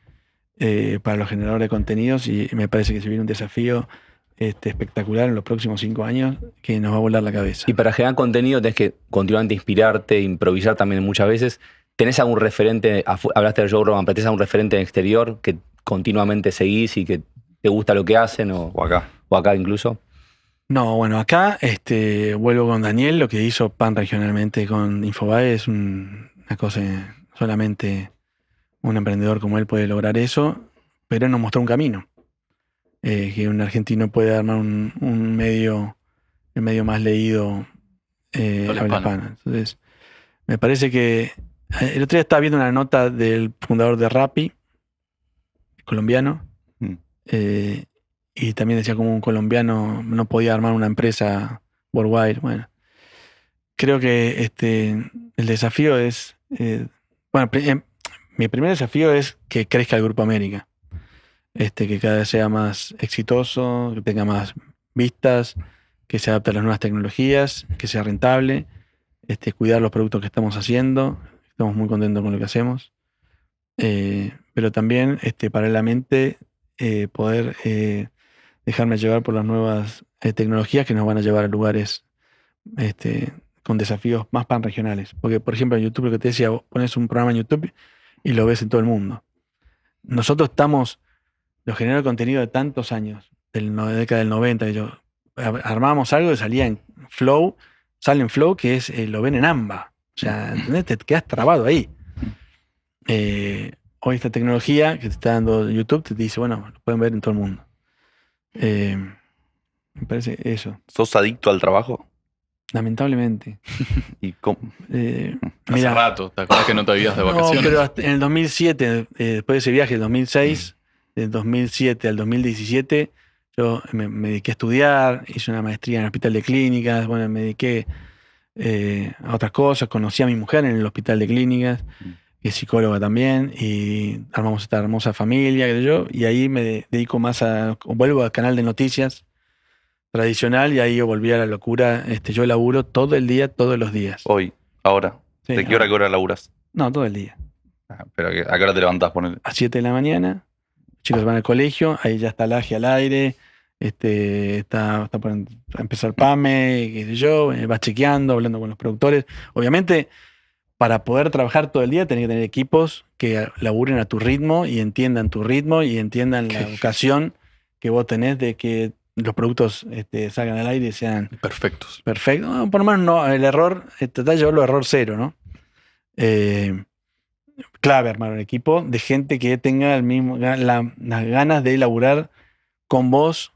para los generadores de contenidos y me parece que se viene un desafío espectacular en los próximos 5 años que nos va a volar la cabeza. Y para generar contenido tenés que continuamente inspirarte, improvisar también muchas veces. ¿Tenés algún referente, hablaste de Joe Rogan, pero tenés algún referente en el exterior que continuamente seguís y que te gusta lo que hacen? O acá. O acá incluso. No, bueno, acá vuelvo con Daniel. Lo que hizo PAN regionalmente con Infobae es una cosa, solamente un emprendedor como él puede lograr eso, pero él nos mostró un camino. Que un argentino puede armar un medio, el medio más leído habla hispana. Entonces, me parece que el otro día estaba viendo una nota del fundador de Rappi, colombiano, y también decía como un colombiano no podía armar una empresa worldwide. Bueno, creo que el desafío es, mi primer desafío es que crezca el Grupo América. Que cada vez sea más exitoso, que tenga más vistas, que se adapte a las nuevas tecnologías, que sea rentable, cuidar los productos que estamos haciendo. Estamos muy contentos con lo que hacemos. Pero también, paralelamente, poder dejarme llevar por las nuevas tecnologías que nos van a llevar a lugares con desafíos más panregionales. Porque, por ejemplo, en YouTube, lo que te decía, vos pones un programa en YouTube y lo ves en todo el mundo. Nosotros estamos... Los generadores de contenido de tantos años, de la década del 90, armábamos algo que salía en Flow, sale en Flow, que es lo ven en AMBA. O sea, ¿entendés? Te quedas trabado ahí. Hoy esta tecnología que te está dando YouTube te dice, bueno, lo pueden ver en todo el mundo. Me parece eso. ¿Sos adicto al trabajo? Lamentablemente. ¿Y cómo? Hace rato, ¿te acuerdas que no te habías de vacaciones? No, pero hasta en el 2007, después de ese viaje, el 2006... Del 2007 al 2017, yo me dediqué a estudiar, hice una maestría en el hospital de clínicas, bueno, me dediqué a otras cosas, conocí a mi mujer en el hospital de clínicas, que es psicóloga también, y armamos esta hermosa familia, qué sé yo, y ahí me dedico más vuelvo al canal de noticias tradicional, y ahí yo volví a la locura. Yo laburo todo el día, todos los días. Hoy, ahora. Sí, ¿De qué hora a qué hora laburas? No, todo el día. Pero ¿a qué hora te levantás? A 7 de la mañana. Chicos van al colegio, ahí ya está el AGE al aire, está por empezar PAME, qué sé yo, vas chequeando, hablando con los productores. Obviamente, para poder trabajar todo el día tenés que tener equipos que laburen a tu ritmo y entiendan tu ritmo y entiendan la vocación que vos tenés de que los productos salgan al aire y sean perfectos. Perfectos. No, por lo menos no, el error, tratar de llevarlo a error cero, ¿no? Clave armar un equipo de gente que tenga las ganas de laburar con vos,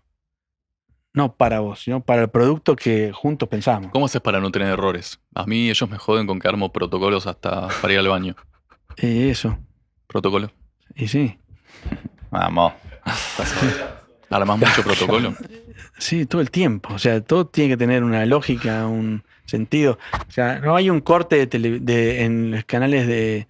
no para vos, sino para el producto que juntos pensamos. ¿Cómo haces para no tener errores? A mí ellos me joden con que armo protocolos hasta para ir al baño. Eso. ¿Protocolo? Y sí. Vamos. ¿Armás mucho protocolo? Sí, todo el tiempo. O sea, todo tiene que tener una lógica, un sentido. O sea, no hay un corte en los canales de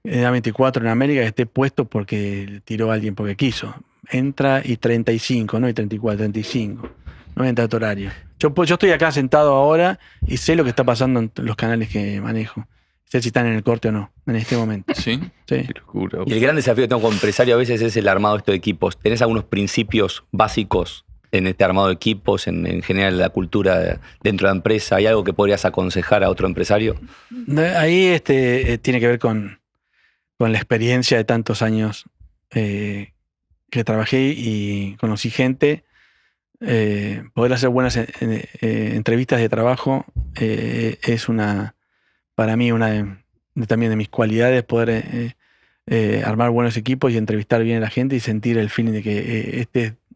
A24 en América que esté puesto porque tiró a alguien porque quiso. Entra y 35, no y 34, 35. No entra a tu horario. Yo estoy acá sentado ahora y sé lo que está pasando en los canales que manejo. Sé si están en el corte o no, en este momento. ¿Sí? Sí. Qué locura. Y el gran desafío que tengo como empresario a veces es el armado de estos equipos. ¿Tenés algunos principios básicos en este armado de equipos, en general la cultura dentro de la empresa? ¿Hay algo que podrías aconsejar a otro empresario? Ahí tiene que ver con la experiencia de tantos años que trabajé y conocí gente. Poder hacer buenas entrevistas de trabajo es para mí también de mis cualidades, poder armar buenos equipos y entrevistar bien a la gente y sentir el feeling de que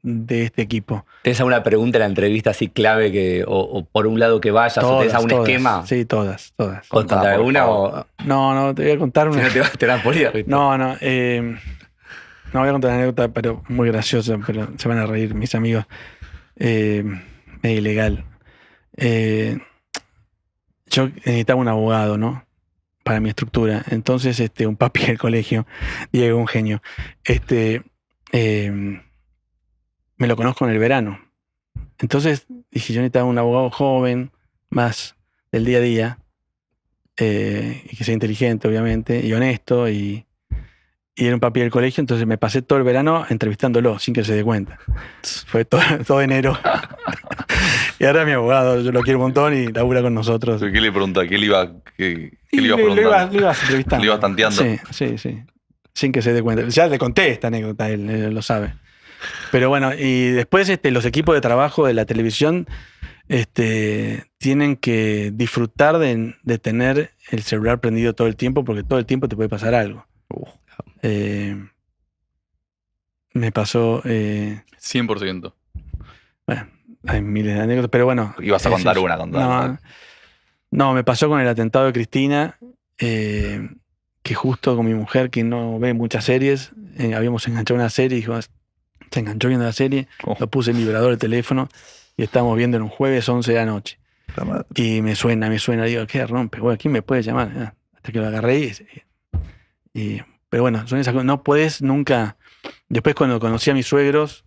de este equipo. ¿Tenés alguna pregunta en la entrevista así clave o por un lado que vayas o tenés algún esquema? Sí, todas. ¿Contar alguna o...? No, te voy a contar una. Si no te van a poner. No, no voy a contar una anécdota, pero muy graciosa, pero se van a reír mis amigos. Es ilegal. Yo necesitaba un abogado, ¿no? Para mi estructura. Entonces, un papi del colegio, Diego, un genio, me lo conozco en el verano. Entonces dije, yo necesitaba un abogado joven, más del día a día, y que sea inteligente, obviamente, y honesto, y era un papi del colegio, entonces me pasé todo el verano entrevistándolo, sin que se dé cuenta. Fue todo enero. Y ahora es mi abogado, yo lo quiero un montón y labura con nosotros. ¿Qué le preguntaba? ¿Qué le iba Lo preguntando? ibas entrevistando. Le ibas tanteando. Sí. Sin que se dé cuenta. Ya le conté esta anécdota, él lo sabe. Pero bueno, y después los equipos de trabajo de la televisión tienen que disfrutar de tener el celular prendido todo el tiempo, porque todo el tiempo te puede pasar algo. Me pasó... 100%. Bueno, hay miles de anécdotas, pero bueno. Ibas a contar una, No, me pasó con el atentado de Cristina, que justo con mi mujer, que no ve muchas series, habíamos enganchado una serie y dijo, se enganchó viendo la serie, lo puse en el vibrador del teléfono y estábamos viendo en un jueves 11 de la noche. Y me suena, digo, ¿qué rompe? Bueno, ¿quién me puede llamar? Hasta que lo agarré pero bueno, son esas cosas, no puedes nunca... Después cuando conocí a mis suegros,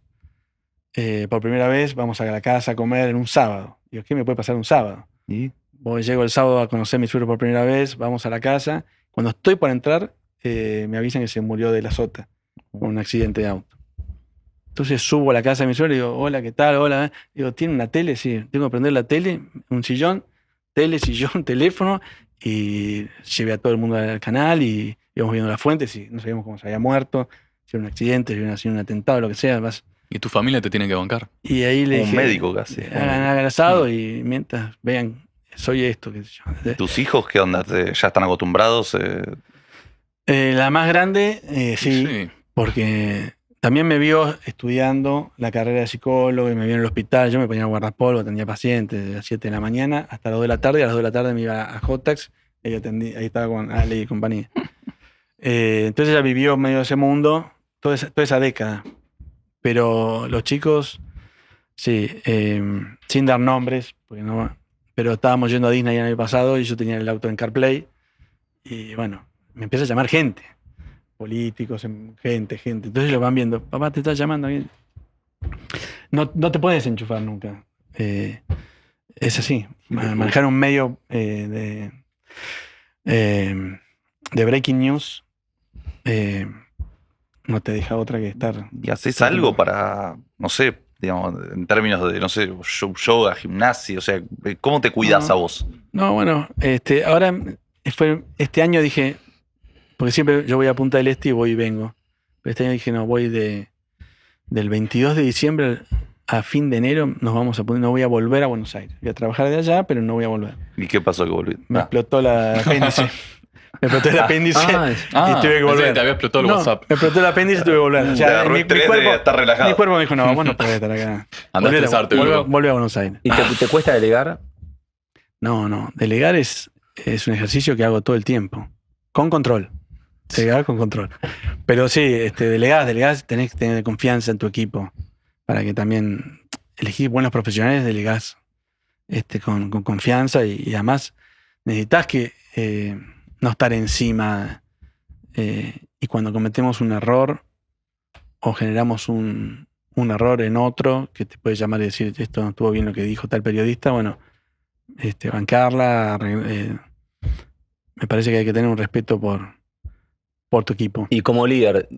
por primera vez, vamos a la casa a comer en un sábado. Digo, ¿qué me puede pasar un sábado? Llego el sábado a conocer a mis suegros por primera vez, vamos a la casa. Cuando estoy por entrar, me avisan que se murió de la sota, con un accidente de auto. Entonces subo a la casa de mi suegro y digo, hola, ¿qué tal? Hola. Digo, ¿tiene una tele? Sí, tengo que prender la tele, un sillón, sillón, teléfono, y llevé a todo el mundo al canal y íbamos viendo las fuentes y no sabíamos cómo se había muerto, si era un accidente, si era un atentado, lo que sea. Y tu familia te tiene que bancar. Y ahí le dije, un médico casi. Hagan asado y mientras vean, soy esto, qué sé yo. ¿Tus hijos qué onda? ¿Ya están acostumbrados? La más grande, sí, porque también me vio estudiando la carrera de psicólogo y me vio en el hospital. Yo me ponía a guardapolvo, atendía pacientes de las 7 de la mañana hasta las 2 de la tarde. A las 2 de la tarde me iba a Jotax y ahí estaba con Ale y compañía. Entonces ella vivió medio de ese mundo toda esa década. Pero los chicos, sí, sin dar nombres, porque no, pero estábamos yendo a Disney el año pasado y yo tenía el auto en CarPlay y bueno, me empieza a llamar gente, políticos, gente. Entonces ellos van viendo, papá, te está llamando. No te puedes enchufar nunca. Es así. Manejar un medio de breaking news no te deja otra que estar. ¿Y haces algo para, no sé, digamos, en términos de, no sé, yoga, gimnasia? O sea, ¿cómo te cuidas a vos? No, bueno, ahora este año dije, porque siempre yo voy a Punta del Este y voy y vengo. Pero este año dije, no, voy del 22 de diciembre a fin de enero, no voy a volver a Buenos Aires. Voy a trabajar de allá, pero no voy a volver. ¿Y qué pasó que volví? Me explotó la apéndice. Me explotó el apéndice y tuve que volver. Te había explotado el WhatsApp. Me explotó el apéndice y tuve que volver. O sea, mi cuerpo me dijo, no, vos no podés estar acá. Andá a estresarte, volví a Buenos Aires. ¿Y te cuesta delegar? No. Delegar es un ejercicio que hago todo el tiempo. Con control. Delegar con control. Pero sí, delegás, tenés que tener confianza en tu equipo. Para que también elegís buenos profesionales, delegás con confianza y además necesitas que no estar encima y cuando cometemos un error o generamos un error en otro que te puede llamar y decir esto no estuvo bien lo que dijo tal periodista, bueno, bancarla, me parece que hay que tener un respeto por tu equipo. Y como líder,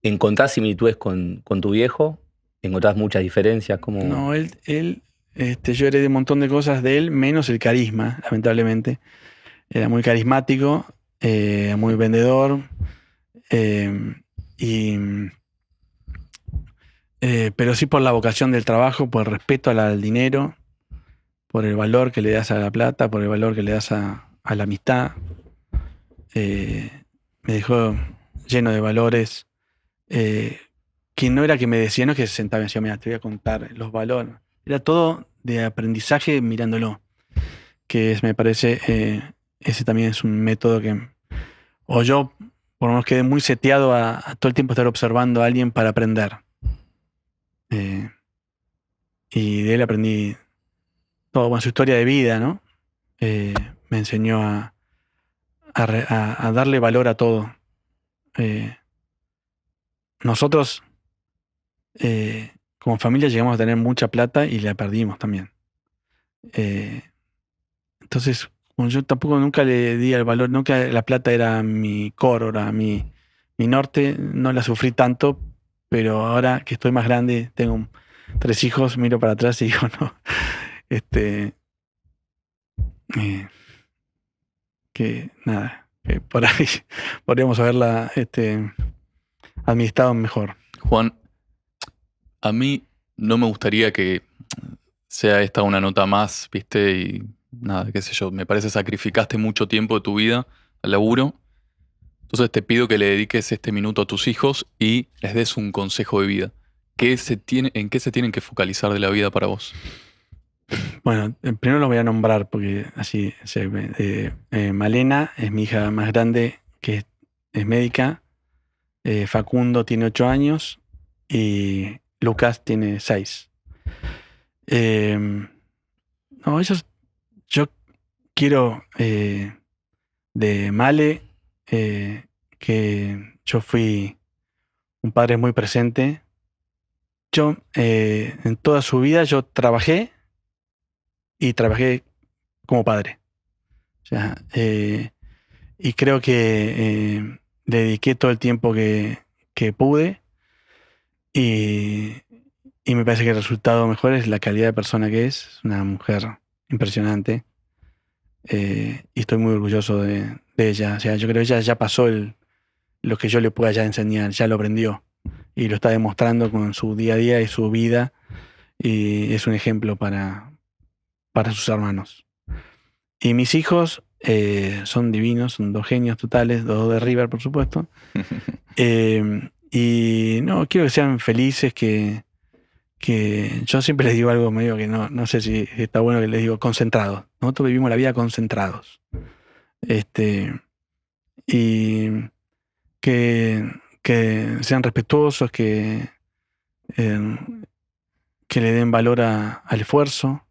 ¿encontrás similitudes con tu viejo? ¿Encontrás muchas diferencias? No, él yo heredé un montón de cosas de él, menos el carisma, lamentablemente. Era muy carismático, muy vendedor, pero sí por la vocación del trabajo, por el respeto al dinero, por el valor que le das a la plata, por el valor que le das a la amistad. Me dejó lleno de valores que no era que me decía, no es que se sentaba y decía, mira, te voy a contar los valores. Era todo de aprendizaje mirándolo, que me parece... ese también es un método que... O yo, por lo menos, quedé muy seteado a todo el tiempo estar observando a alguien para aprender. Y de él aprendí todo, bueno, su historia de vida, ¿no? Me enseñó a darle valor a todo. Nosotros, como familia llegamos a tener mucha plata y la perdimos también. Entonces, como yo tampoco nunca le di el valor, nunca la plata era mi core, era mi norte, no la sufrí tanto, pero ahora que estoy más grande, tengo 3 hijos, miro para atrás y digo, no, que nada, que por ahí podríamos haberla administrado mejor. Juan, a mí no me gustaría que sea esta una nota más, ¿viste? Y nada, qué sé yo, me parece sacrificaste mucho tiempo de tu vida al laburo. Entonces te pido que le dediques este minuto a tus hijos y les des un consejo de vida. ¿En qué se tienen que focalizar de la vida para vos? Bueno, primero los voy a nombrar porque así se ve. Malena es mi hija más grande, que es médica. Facundo tiene 8 años y Lucas tiene 6. No, yo quiero de Male que yo fui un padre muy presente. Yo en toda su vida yo trabajé como padre. O sea, y creo que le dediqué todo el tiempo que pude y me parece que el resultado mejor es la calidad de persona que es. Es una mujer impresionante y estoy muy orgulloso de ella. O sea, yo creo que ella ya pasó lo que yo le pueda ya enseñar, ya lo aprendió y lo está demostrando con su día a día y su vida y es un ejemplo para sus hermanos. Y mis hijos son divinos, son 2 genios totales, 2 de River, por supuesto. Y no, quiero que sean felices, que yo siempre les digo algo medio que no sé si está bueno que les digo, concentrados. Nosotros vivimos la vida concentrados. Y que sean respetuosos, que le den valor al esfuerzo,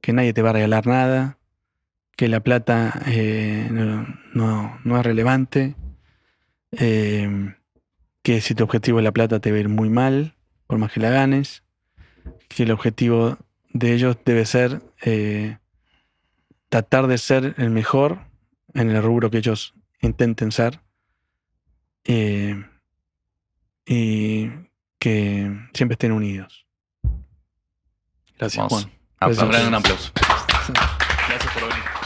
que nadie te va a regalar nada, que la plata no es relevante, que si tu objetivo es la plata te va a ir muy mal, por más que la ganes, que el objetivo de ellos debe ser tratar de ser el mejor en el rubro que ellos intenten ser y que siempre estén unidos. Gracias, Vamos. Juan. Aplausos. Un aplauso. Gracias por venir.